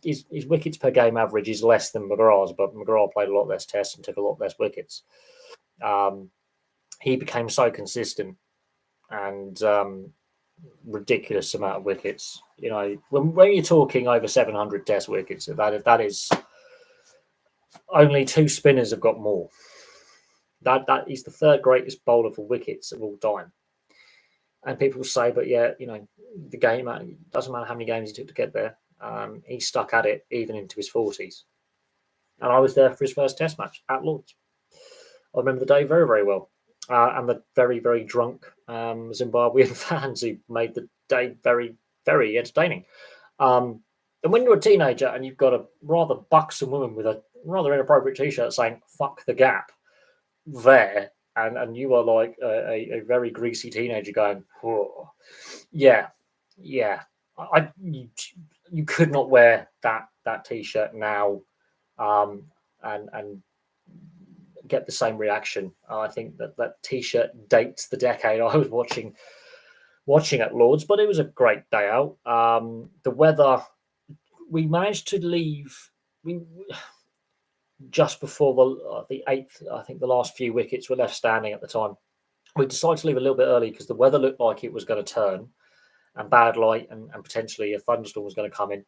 wickets per game average is less than McGrath's, but McGrath played a lot less tests and took a lot less wickets. He became so consistent and ridiculous amount of wickets. When you're talking over 700 test wickets, that is only two spinners have got more. That is the third greatest bowler for wickets of all time. And people say, but yeah, the game, it doesn't matter how many games he took to get there. He stuck at it even into his 40s. And I was there for his first test match at Lord's. I remember the day very, very well. And the very, very drunk Zimbabwean fans who made the day very, very entertaining. And when you're a teenager and you've got a rather buxom woman with a rather inappropriate T-shirt saying "fuck the gap" there, and you are like a very greasy teenager going, "Whoa, yeah, you could not wear that T-shirt now, and get the same reaction." I think that T-shirt dates the decade I was watching at Lord's, but it was a great day out. The weather, we managed to leave just before the eighth. I think the last few wickets were left standing at the time. We decided to leave a little bit early because the weather looked like it was going to turn, and bad light and potentially a thunderstorm was going to come in.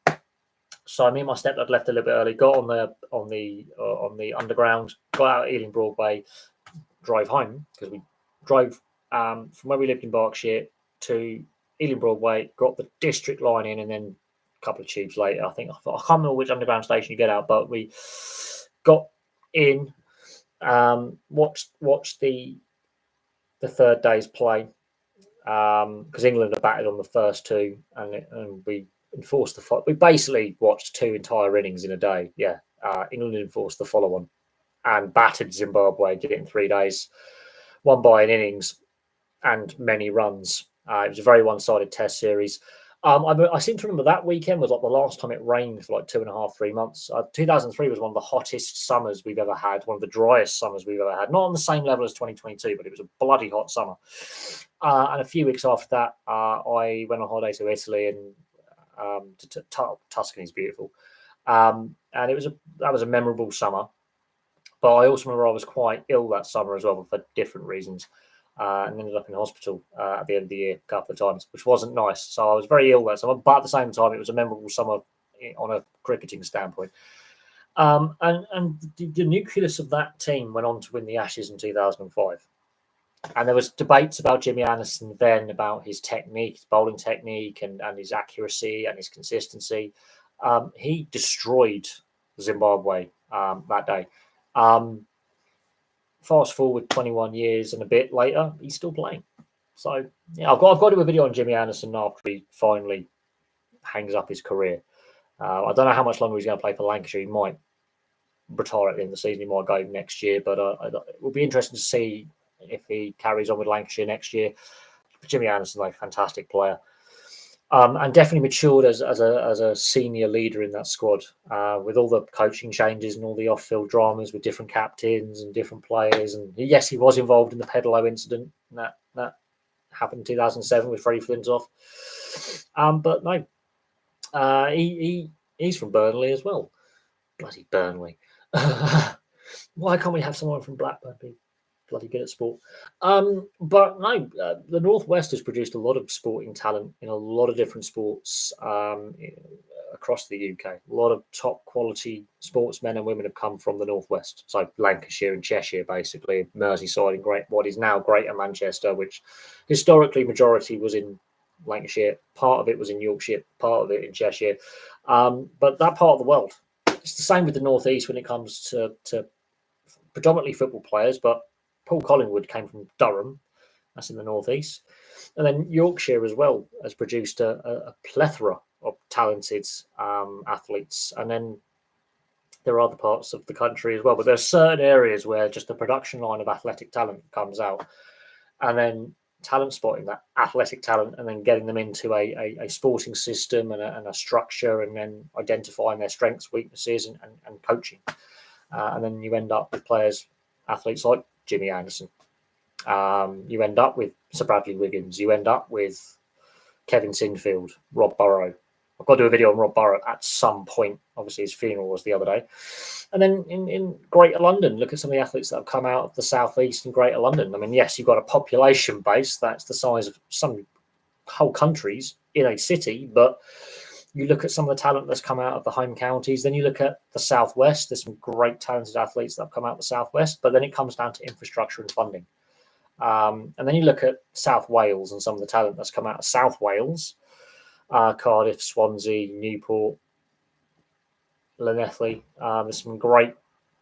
So me and my stepdad left a little bit early, got on the underground, got out at Ealing Broadway, drove home because we drove from where we lived in Berkshire to Ealing Broadway, got the district line in, and then a couple of tubes later, I can't remember which underground station you get out, but we got in, watched the third day's play, because England had batted on the first two, and we enforced the. We basically watched two entire innings in a day. Yeah, England enforced the follow on and battered Zimbabwe, did it in 3 days, won by an innings and many runs. It was a very one-sided Test series. I seem to remember that weekend was like the last time it rained for like 2.5, 3 months. 2003 was one of the hottest summers we've ever had, one of the driest summers we've ever had. Not on the same level as 2022, but it was a bloody hot summer. And a few weeks after that, I went on holiday to Italy, and Tuscany's beautiful. And that was a memorable summer. But I also remember I was quite ill that summer as well, for different reasons. And ended up in hospital at the end of the year a couple of times, which wasn't nice. So I was very ill that summer, but at the same time, it was a memorable summer on a cricketing standpoint. And the nucleus of that team went on to win the Ashes in 2005. And there was debates about Jimmy Anderson then, about his technique, his bowling technique, and his accuracy and his consistency. He destroyed Zimbabwe that day. Fast forward 21 years and a bit later, he's still playing. So yeah, I've got to do a video on Jimmy Anderson after he finally hangs up his career. I don't know how much longer he's going to play for Lancashire. He might retire at the end of the season. He might go next year, but it will be interesting to see if he carries on with Lancashire next year. Jimmy Anderson, like, fantastic player. And definitely matured as a senior leader in that squad, with all the coaching changes and all the off-field dramas with different captains and different players. And yes, he was involved in the Pedalo incident that happened in 2007 with Freddie Flintoff. But no, he's from Burnley as well. Bloody Burnley! Why can't we have someone from Blackburn be bloody good at sport? But no, the Northwest has produced a lot of sporting talent in a lot of different sports across the UK. A lot of top quality sportsmen and women have come from the Northwest. So Lancashire and Cheshire, basically, Merseyside and what is now Greater Manchester, which historically majority was in Lancashire, part of it was in Yorkshire, part of it in Cheshire. But that part of the world, it's the same with the Northeast when it comes to predominantly football players, but Paul Collingwood came from Durham, that's in the Northeast. And then Yorkshire as well has produced a plethora of talented athletes. And then there are other parts of the country as well. But there are certain areas where just the production line of athletic talent comes out. And then talent spotting that athletic talent and then getting them into a sporting system and a structure, and then identifying their strengths, weaknesses, and coaching. And then you end up with athletes like Jimmy Anderson. You end up with Sir Bradley Wiggins. You end up with Kevin Sinfield, Rob Burrow. I've got to do a video on Rob Burrow at some point. Obviously, his funeral was the other day. And then in Greater London, look at some of the athletes that have come out of the southeast and Greater London. I mean, yes, you've got a population base that's the size of some whole countries in a city, but you look at some of the talent that's come out of the home counties. Then you look at the southwest. There's some great talented athletes that have come out of the southwest, but then it comes down to infrastructure and funding. And then you look at South Wales and some of the talent that's come out of South Wales, Cardiff, Swansea, Newport, Llanelli. There's some great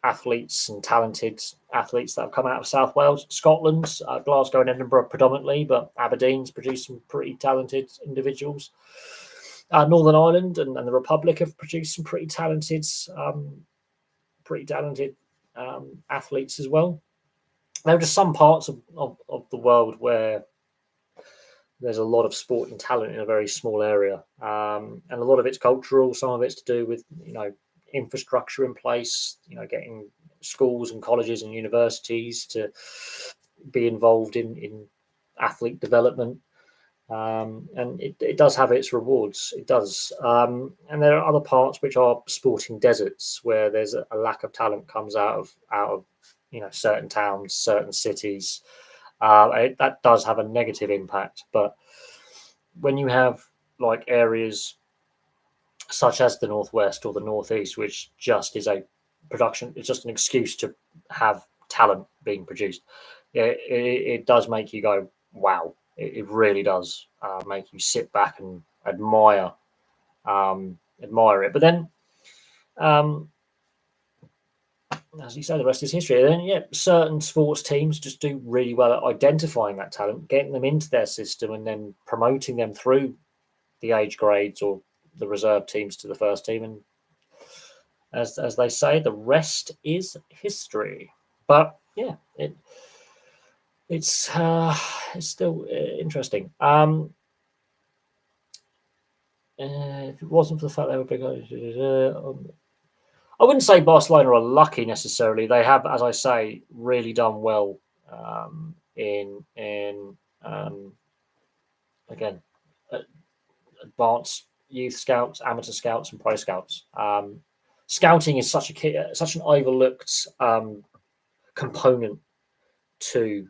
athletes and talented athletes that have come out of South Wales, Scotland, Glasgow and Edinburgh predominantly, but Aberdeen's produced some pretty talented individuals. Northern Ireland and the Republic have produced some pretty talented athletes as well. There are just some parts of the world where there's a lot of sporting talent in a very small area, and a lot of it's cultural. Some of it's to do with infrastructure in place, getting schools and colleges and universities to be involved in athlete development. And it does have its rewards. It does. And there are other parts which are sporting deserts where there's a lack of talent comes out of certain towns, certain cities. That does have a negative impact. But when you have like areas such as the Northwest or the Northeast, which just is a production, it's just an excuse to have talent being produced. It does make you go, wow. It really does make you sit back and admire it. But then, um, as you say, the rest is history. And then, yeah, certain sports teams just do really well at identifying that talent, getting them into their system, and then promoting them through the age grades or the reserve teams to the first team. And as they say, the rest is history. But yeah, it's still interesting. If it wasn't for the fact they were big, I wouldn't say Barcelona are lucky necessarily. They have, as I say, really done well in again advanced youth scouts, amateur scouts, and pro scouts. Scouting is such an overlooked component to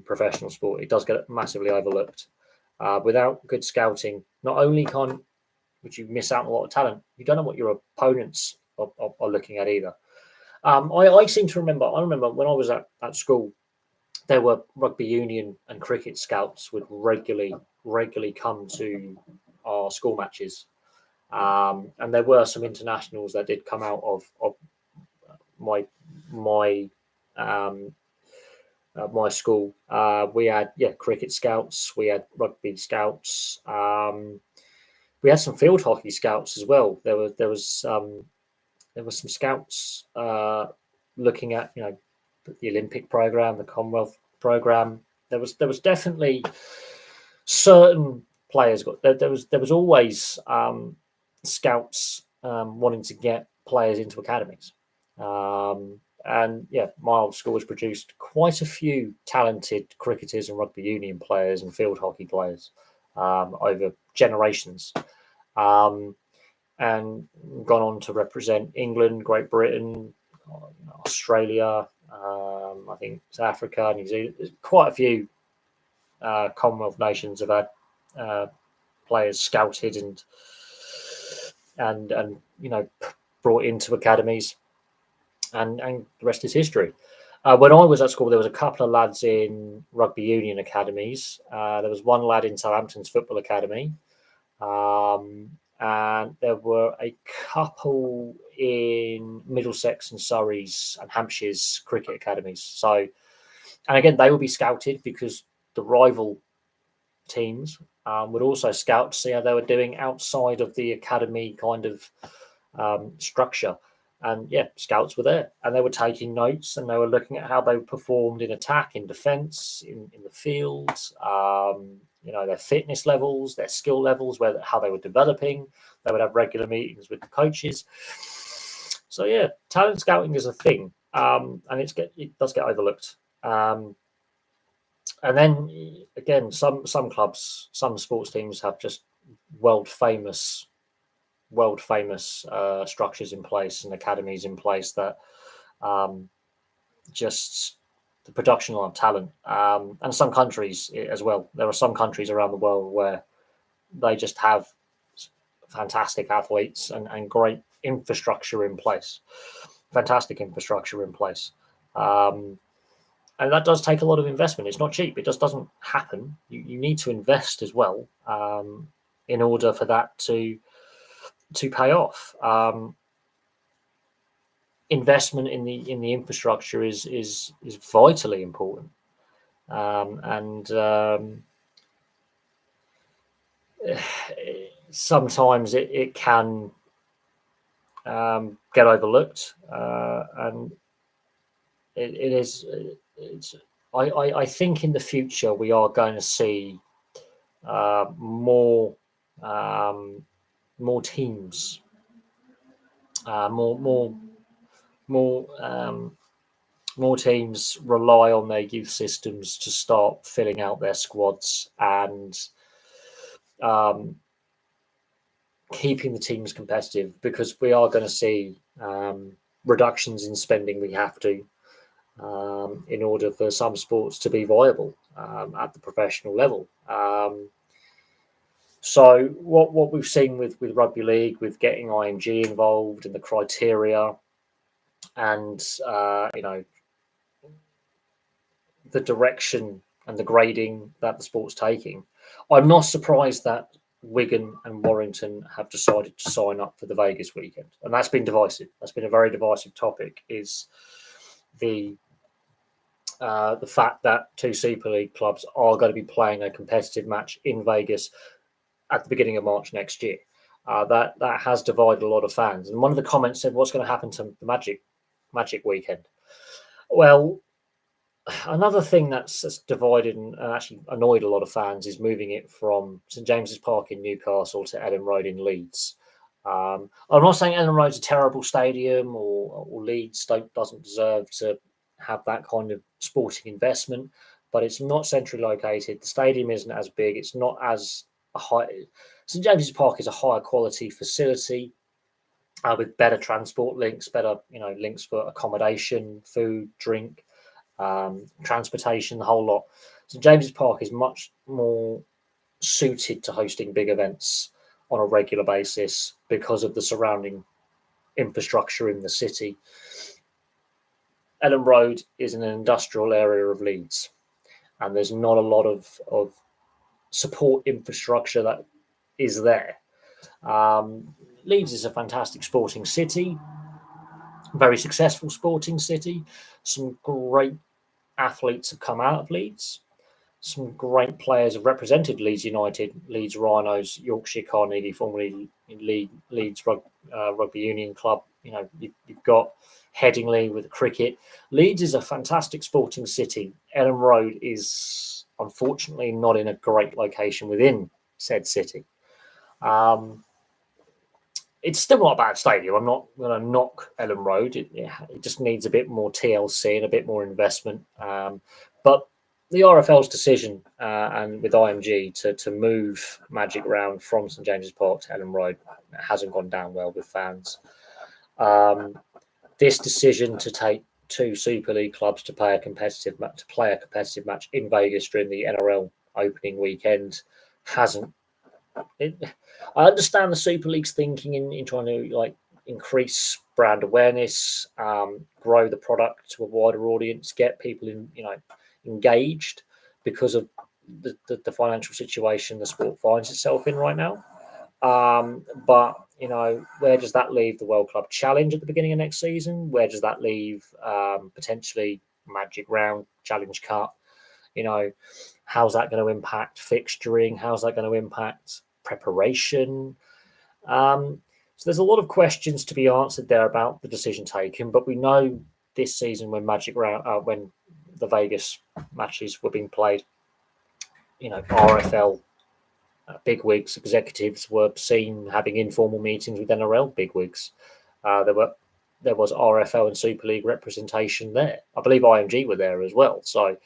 professional sport. It does get massively overlooked. Without good scouting, not only would you miss out on a lot of talent, you don't know what your opponents are looking at either. I seem to remember. I remember when I was at school, there were rugby union and cricket scouts would regularly come to our school matches, and there were some internationals that did come out of my um, my school. We had cricket scouts, we had rugby scouts, we had some field hockey scouts as well. There was some scouts looking at the Olympic program, the Commonwealth program. There was definitely certain players there was always scouts wanting to get players into academies. And yeah, my old school has produced quite a few talented cricketers and rugby union players and field hockey players over generations. And gone on to represent England, Great Britain, Australia, I think South Africa, New Zealand. There's quite a few Commonwealth nations have had players scouted and brought into academies, and the rest is history. When I was at school, there was a couple of lads in rugby union academies. There was one lad in Southampton's football academy. And there were a couple in Middlesex and Surrey's and Hampshire's cricket academies. So, and again, they will be scouted because the rival teams would also scout to see how they were doing outside of the academy kind of structure. And yeah, scouts were there and they were taking notes and they were looking at how they performed in attack, in defence, in the field, their fitness levels, their skill levels, how they were developing. They would have regular meetings with the coaches. So yeah, talent scouting is a thing, and it does get overlooked. And then again, some clubs, some sports teams have just world famous structures in place and academies in place that just the production of talent, and some countries as well. There are some countries around the world where they just have fantastic athletes and great infrastructure in place, fantastic infrastructure in place. And that does take a lot of investment. It's not cheap. It just doesn't happen. You need to invest as well in order for that to pay off. Investment in the infrastructure is vitally important, and sometimes it can get overlooked, and it is. I think in the future we are going to see more teams, more teams rely on their youth systems to start filling out their squads and keeping the teams competitive, because we are going to see reductions in spending. We have to, in order for some sports to be viable at the professional level. So what we've seen with rugby league, with getting IMG involved and the criteria, and the direction and the grading that the sport's taking, I'm not surprised that Wigan and Warrington have decided to sign up for the Vegas weekend, and that's been divisive. That's been a very divisive topic. Is the fact that two Super League clubs are going to be playing a competitive match in Vegas at the beginning of March next year. That has divided a lot of fans. And one of the comments said, "What's going to happen to the Magic weekend?" Well, another thing that's divided and actually annoyed a lot of fans is moving it from St James's Park in Newcastle to Ellen Road in Leeds. I'm not saying Ellen Road's a terrible stadium or Leeds doesn't deserve to have that kind of sporting investment, but it's not centrally located. The stadium isn't as big. It's not as a high. St James's Park is a higher quality facility with better transport links, better links for accommodation, food, drink, transportation, the whole lot. St James's Park is much more suited to hosting big events on a regular basis because of the surrounding infrastructure in the city. Ellen Road is in an industrial area of Leeds, and there's not a lot of support infrastructure that is there. Leeds is a fantastic sporting city, very successful sporting city. Some great athletes have come out of Leeds. Some great players have represented Leeds United, Leeds Rhinos, Yorkshire Carnegie, formerly Leeds Rugby Union Club. You've got Headingley with cricket. Leeds is a fantastic sporting city. Ellen Road is unfortunately not in a great location within said city. It's still not a bad stadium. I'm not going to knock Ellen Road. It just needs a bit more TLC and a bit more investment. But the RFL's decision and with IMG to move Magic Round from St James's Park to Ellen Road hasn't gone down well with fans. This decision to take two Super League clubs to play a competitive match in Vegas during the NRL opening weekend hasn't. I understand the Super League's thinking in trying to increase brand awareness, grow the product to a wider audience, get people engaged because of the financial situation the sport finds itself in right now. But where does that leave the World Club Challenge at the beginning of next season? Where does that leave potentially Magic Round, Challenge Cup? How's that going to impact fixturing? How's that going to impact preparation? So there's a lot of questions to be answered there about the decision taken. But we know this season when when the Vegas matches were being played, RFL bigwigs, executives were seen having informal meetings with NRL bigwigs. There was RFL and Super League representation there. I believe IMG were there as well. So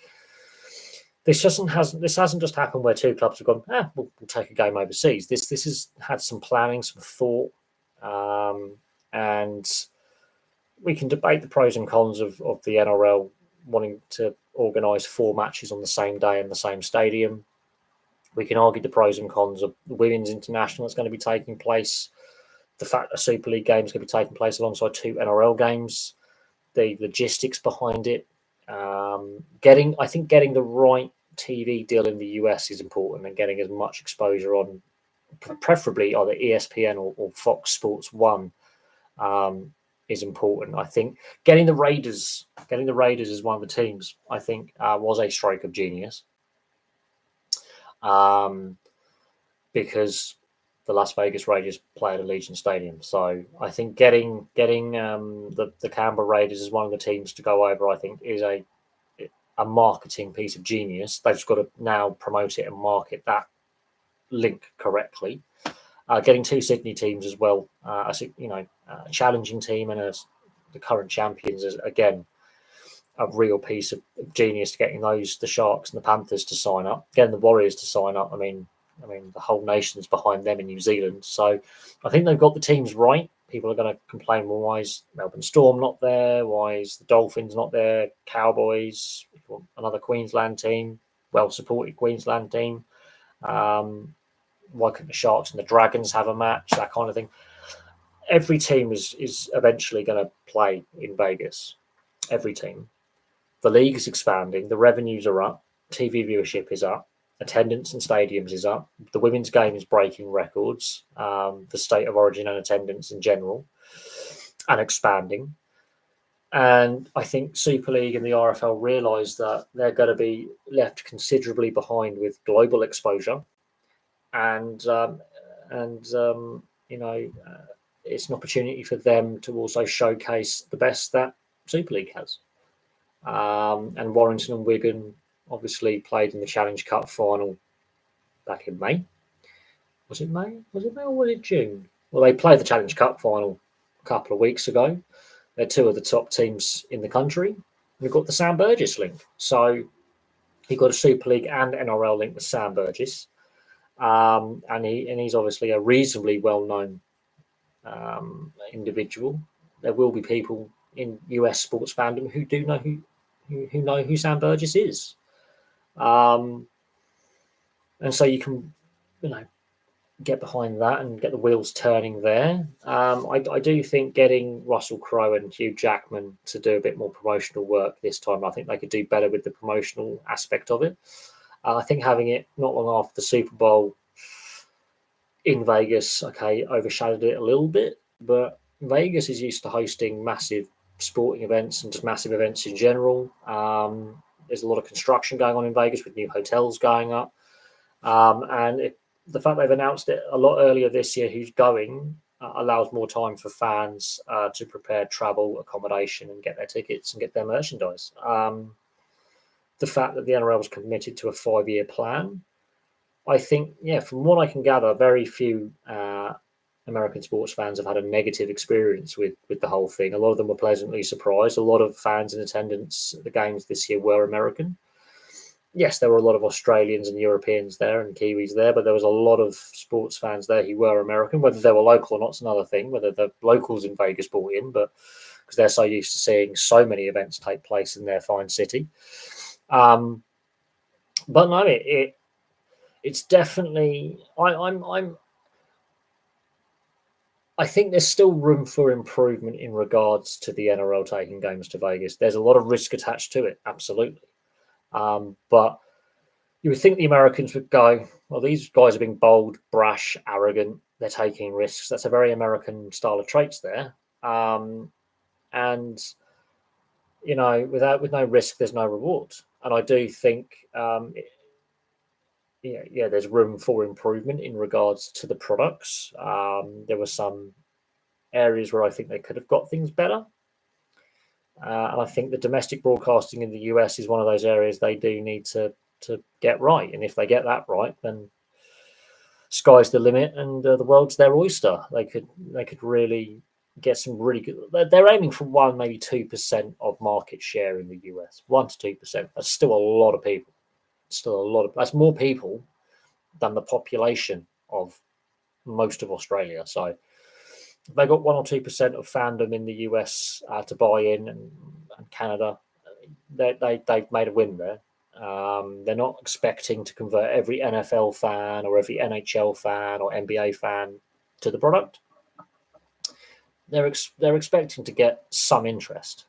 this hasn't just happened where two clubs have gone, we'll take a game overseas. This has had some planning, some thought, and we can debate the pros and cons of the NRL wanting to organise 4 matches on the same day in the same stadium. We can argue the pros and cons of the Women's International that's going to be taking place, the fact a Super League game is going to be taking place alongside 2 NRL games, the logistics behind it. Getting the right TV deal in the US is important, and getting as much exposure on, preferably either ESPN or Fox Sports 1, is important. I think getting the Raiders as one of the teams, I think, was a stroke of genius, because the Las Vegas Raiders play at Allegiant Stadium. So I think getting the Canberra Raiders as one of the teams to go over, I think, is a marketing piece of genius. They've just got to now promote it and market that link correctly. Getting 2 Sydney teams as well, a challenging team and the current champions is again a real piece of genius to getting the Sharks and the Panthers to sign up, getting the Warriors to sign up. I mean, the whole nation's behind them in New Zealand. So I think they've got the teams right. People are going to complain, well, why is Melbourne Storm not there? Why is the Dolphins not there? Cowboys, another Queensland team, well-supported Queensland team. Why couldn't the Sharks and the Dragons have a match? That kind of thing. Every team is eventually going to play in Vegas. Every team. The league is expanding. The revenues are up. TV viewership is up, attendance in stadiums is up, the women's game is breaking records, the state of origin and attendance in general, and expanding. And I think Super League and the RFL realise that they're going to be left considerably behind with global exposure, and you know, it's an opportunity for them to also showcase the best that Super League has. And Warrington and Wigan obviously played in the Challenge Cup final back in May. Was it May? Was it May or was it June? Well, they played the Challenge Cup final a couple of weeks ago. They're two of the top teams in the country. We've got the Sam Burgess link. So you've got a Super League and NRL link with Sam Burgess. And he's obviously a reasonably well-known individual. There will be people in US sports fandom who do know who know who Sam Burgess is. And so you can, get behind that and get the wheels turning there. I do think getting Russell Crowe and Hugh Jackman to do a bit more promotional work this time, I think they could do better with the promotional aspect of it. I think having it not long after the Super Bowl in Vegas, overshadowed it a little bit, but Vegas is used to hosting massive sporting events and just massive events in general. There's a lot of construction going on in Vegas with new hotels going up. The fact they've announced it a lot earlier this year who's going allows more time for fans to prepare travel, accommodation, and get their tickets and get their merchandise. The fact that the NRL was committed to a 5-year plan, I think, from what I can gather, very few American sports fans have had a negative experience with the whole thing. A lot of them were pleasantly surprised. A lot of fans in attendance at the games this year were American. Yes, there were a lot of Australians and Europeans there and Kiwis there, but there was a lot of sports fans there who were American. Whether they were local or not is another thing, whether the locals in Vegas bought in, but because they're so used to seeing so many events take place in their fine city. But no, it's definitely, I think there's still room for improvement in regards to the NRL taking games to Vegas. There's a lot of risk attached to it, absolutely. But you would think the Americans would go, well, these guys are being bold, brash, arrogant. They're taking risks. That's a very American style of traits there. And, with no risk, there's no reward. And I do think, there's room for improvement in regards to the products. There were some areas where I think they could have got things better. And I think the domestic broadcasting in the US is one of those areas they do need to get right. And if they get that right, then sky's the limit, and the world's their oyster. They could really get some really good. They're aiming for maybe 2% of market share in the US. 1 to 2%. That's still a lot of people. That's more people than the population of most of Australia. So they got 1 or 2% of fandom in the US to buy in, and Canada. They've made a win there. They're not expecting to convert every NFL fan or every NHL fan or NBA fan to the product. They're expecting to get some interest.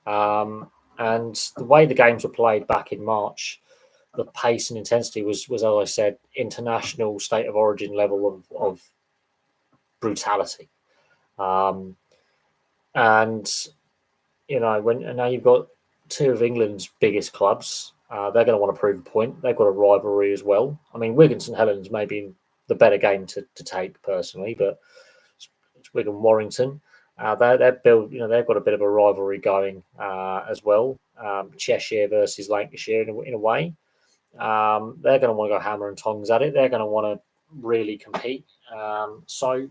And the way the games were played back in March, the pace and intensity was, as I said, international state of origin level of brutality. And now you've got two of England's biggest clubs. They're going to want to prove a point. They've got a rivalry as well. I mean, Wigan St Helens may be the better game to take personally, but it's Wigan Warrington. They're built. They've got a bit of a rivalry going as well. Cheshire versus Lancashire in a way. They're going to want to go hammer and tongs at it. They're going to want to really compete. So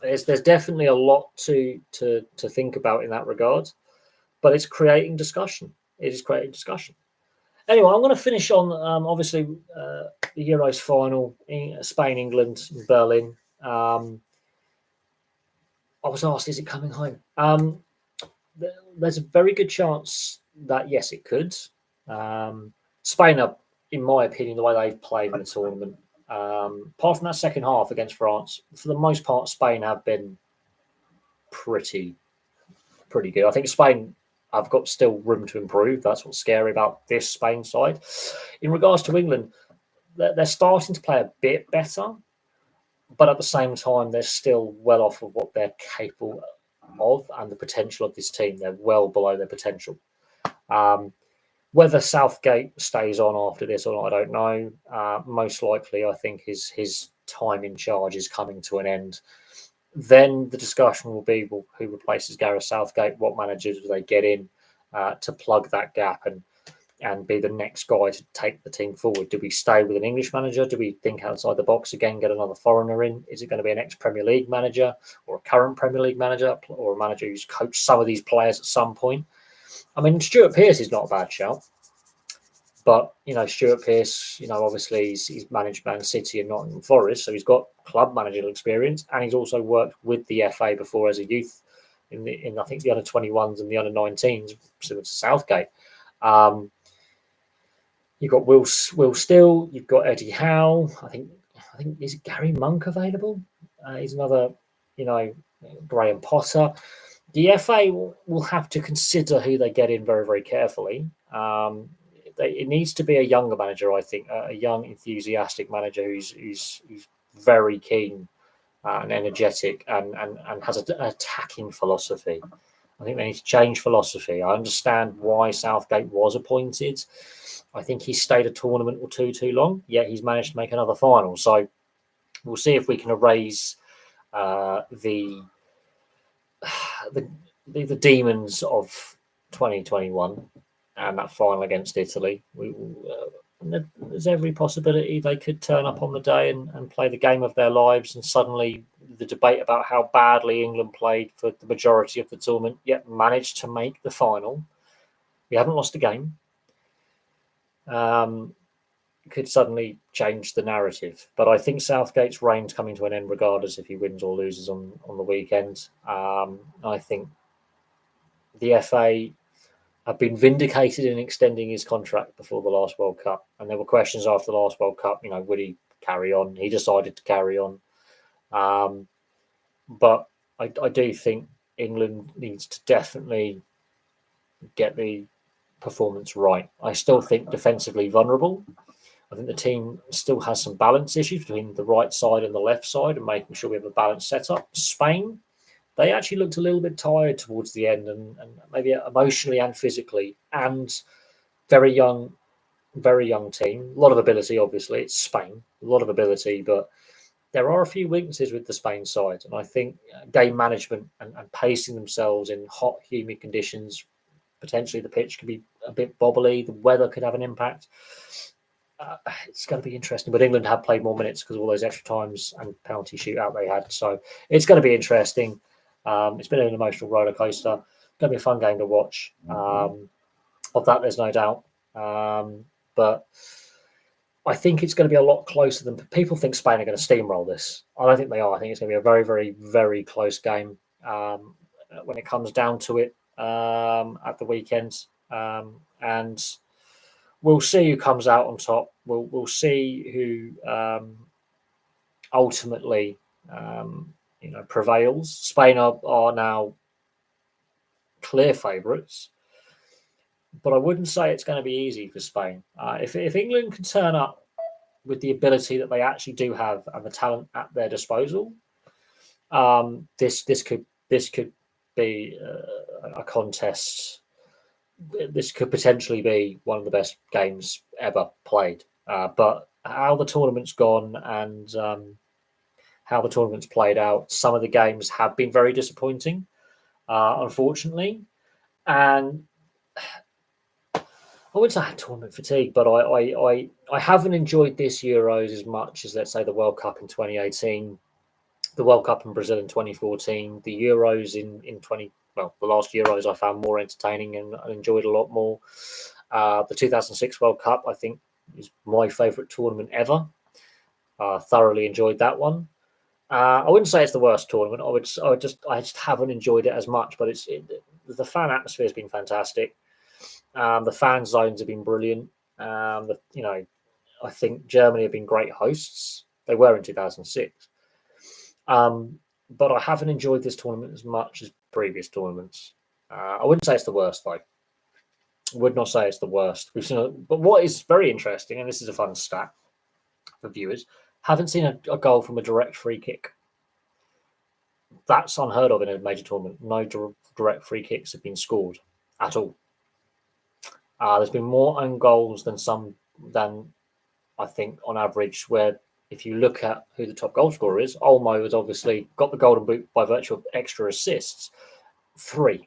there's definitely a lot to think about in that regard, but it's creating discussion. It is creating discussion. Anyway, I'm going to finish on obviously the Euros final, Spain, England, in Berlin. I was asked, is it coming home? There's a very good chance that yes, it could. Spain are, in my opinion, the way they've played in the tournament, apart from that second half against France, for the most part, Spain have been pretty good. I think Spain I've got still room to improve. That's what's scary about this Spain side. In regards to England, they're starting to play a bit better, but at the same time, they're still well off of what they're capable of and the potential of this team. They're well below their potential. Whether Southgate stays on after this or not, I don't know. Most likely, I think his time in charge is coming to an end. Then the discussion will be, well, who replaces Gareth Southgate? What managers do they get in to plug that gap and be the next guy to take the team forward? Do we stay with an English manager? Do we think outside the box again, get another foreigner in? Is it going to be an ex-Premier League manager or a current Premier League manager or a manager who's coached some of these players at some point? I mean, Stuart Pearce is not a bad shout. But, Stuart Pearce, obviously he's managed Man City and Nottingham Forest, so he's got club managerial experience, and he's also worked with the FA before as a youth in I think the under-21s and the under-19s, similar to Southgate. You've got Will Still, you've got Eddie Howe. I think is Gary Monk available? He's another, Graham Potter. The FA will have to consider who they get in very, very carefully. It needs to be a younger manager, I think, a young, enthusiastic manager who's very keen and energetic and has an attacking philosophy. I think they need to change philosophy. I understand why Southgate was appointed. I think he stayed a tournament or two too long, yet he's managed to make another final. So we'll see if we can erase the demons of 2021 and that final against Italy. There's every possibility they could turn up on the day and play the game of their lives, and suddenly the debate about how badly England played for the majority of the tournament, yet managed to make the final. We haven't lost a game. Could suddenly change the narrative. But I think Southgate's reign's coming to an end regardless if he wins or loses on the weekend. I think the FA have been vindicated in extending his contract before the last World Cup. And there were questions after the last World Cup, would he carry on? He decided to carry on. But I do think England needs to definitely get the performance right. I still think defensively vulnerable. I think the team still has some balance issues between the right side and the left side and making sure we have a balanced setup. Spain, they actually looked a little bit tired towards the end and maybe emotionally and physically, and very young team. A lot of ability, obviously. It's Spain, a lot of ability, but there are a few weaknesses with the Spain side. And I think game management and pacing themselves in hot, humid conditions, potentially the pitch could be a bit bobbly. The weather could have an impact. It's going to be interesting, but England have played more minutes because of all those extra times and penalty shootout they had. So it's going to be interesting. It's been an emotional roller coaster. Going to be a fun game to watch. Of that, there's no doubt. But I think it's going to be a lot closer than people think. Spain are going to steamroll this. I don't think they are. I think it's going to be a very, very, very close game when it comes down to it at the weekend. And we'll see who comes out on top. We'll see who ultimately prevails. Spain are now clear favourites, but I wouldn't say it's going to be easy for Spain. If England can turn up with the ability that they actually do have and the talent at their disposal, this could be a contest. This could potentially be one of the best games ever played. But how the tournament's gone and how the tournament's played out, some of the games have been very disappointing, unfortunately. And I wouldn't say I had tournament fatigue, but I haven't enjoyed this Euros as much as, let's say, the World Cup in 2018, the World Cup in Brazil in 2014, the Euros in the last Euros I found more entertaining and I enjoyed a lot more. The 2006 World Cup, I think, is my favourite tournament ever. Thoroughly enjoyed that one. I wouldn't say it's the worst tournament. I just haven't enjoyed it as much. But the fan atmosphere has been fantastic. The fan zones have been brilliant. I think Germany have been great hosts. They were in 2006. But I haven't enjoyed this tournament as much as previous tournaments. I wouldn't say it's the worst though. Would not say it's the worst. We've seen, but what is very interesting, and this is a fun stat for viewers, haven't seen a goal from a direct free kick. That's unheard of in a major tournament. No direct free kicks have been scored at all. There's been more own goals than I think on average. Where if you look at who the top goal scorer is, Olmo has obviously got the golden boot by virtue of extra assists. 3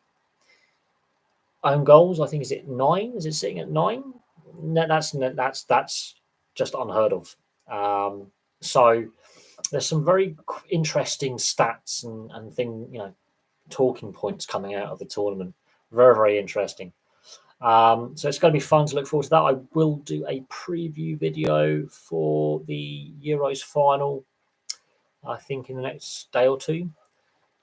own goals. I think is it 9? Is it sitting at 9? No, that's just unheard of. So there's some very interesting stats and talking points coming out of the tournament. Very, very interesting. So it's going to be fun to look forward to that. I will do a preview video for the Euros final, I think in the next day or two.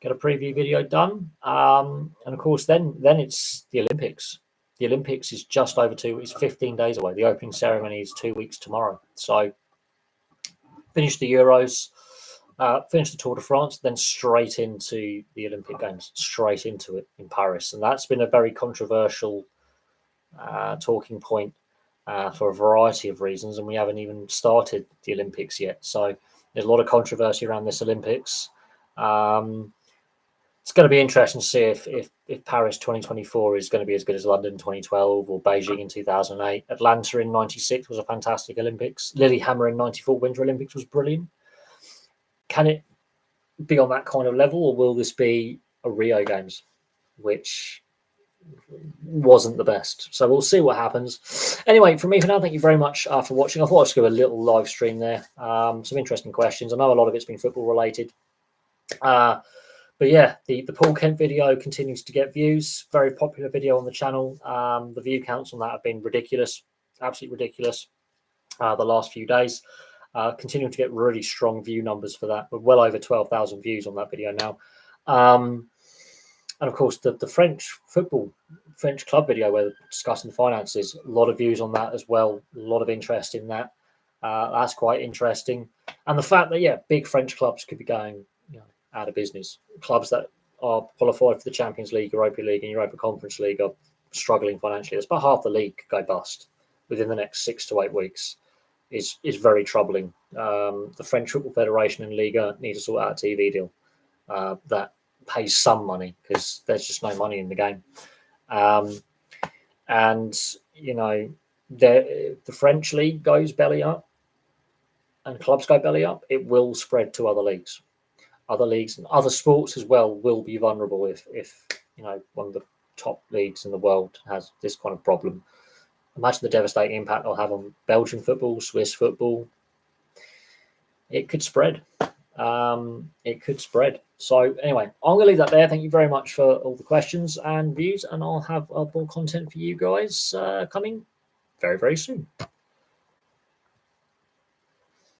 Get a preview video done. And of course, then it's the Olympics. The Olympics is just over 2 weeks, 15 days away. The opening ceremony is 2 weeks tomorrow. So finish the Euros, finish the Tour de France, then straight into the Olympic Games, straight into it in Paris. And that's been a very controversial talking point for a variety of reasons. And we haven't even started the Olympics yet. So there's a lot of controversy around this Olympics. It's going to be interesting to see if Paris 2024 is going to be as good as London 2012 or Beijing in 2008. Atlanta in 96 was a fantastic Olympics. Lillehammer in 94 Winter Olympics was brilliant. Can it be on that kind of level, or will this be a Rio Games, which wasn't the best? So we'll see what happens. Anyway, from me for now, thank you very much for watching. I thought I'd just give a little live stream there. Some interesting questions. I know a lot of it's been football related. But yeah, the Paul Kent video continues to get views. Very popular video on the channel. The view counts on that have been ridiculous, absolutely ridiculous. The last few days, continuing to get really strong view numbers for that. We're well over 12,000 views on that video now. And of course, the French club video where we're discussing the finances, a lot of views on that as well. A lot of interest in that. That's quite interesting. And the fact that big French clubs could be going out of business. Clubs that are qualified for the Champions League, Europa League, and Europa Conference League are struggling financially. It's about half the league could go bust within the next 6 to 8 weeks. Is very troubling. The French Football Federation and Liga need to sort out a TV deal that pays some money, because there's just no money in the game. And the French league goes belly up, and clubs go belly up, it will spread to other leagues. Other leagues and other sports as well will be vulnerable if one of the top leagues in the world has this kind of problem. Imagine the devastating impact it'll have on Belgian football, Swiss football. It could spread. It could spread. So anyway, I'm going to leave that there. Thank you very much for all the questions and views, and I'll have more content for you guys coming very, very soon.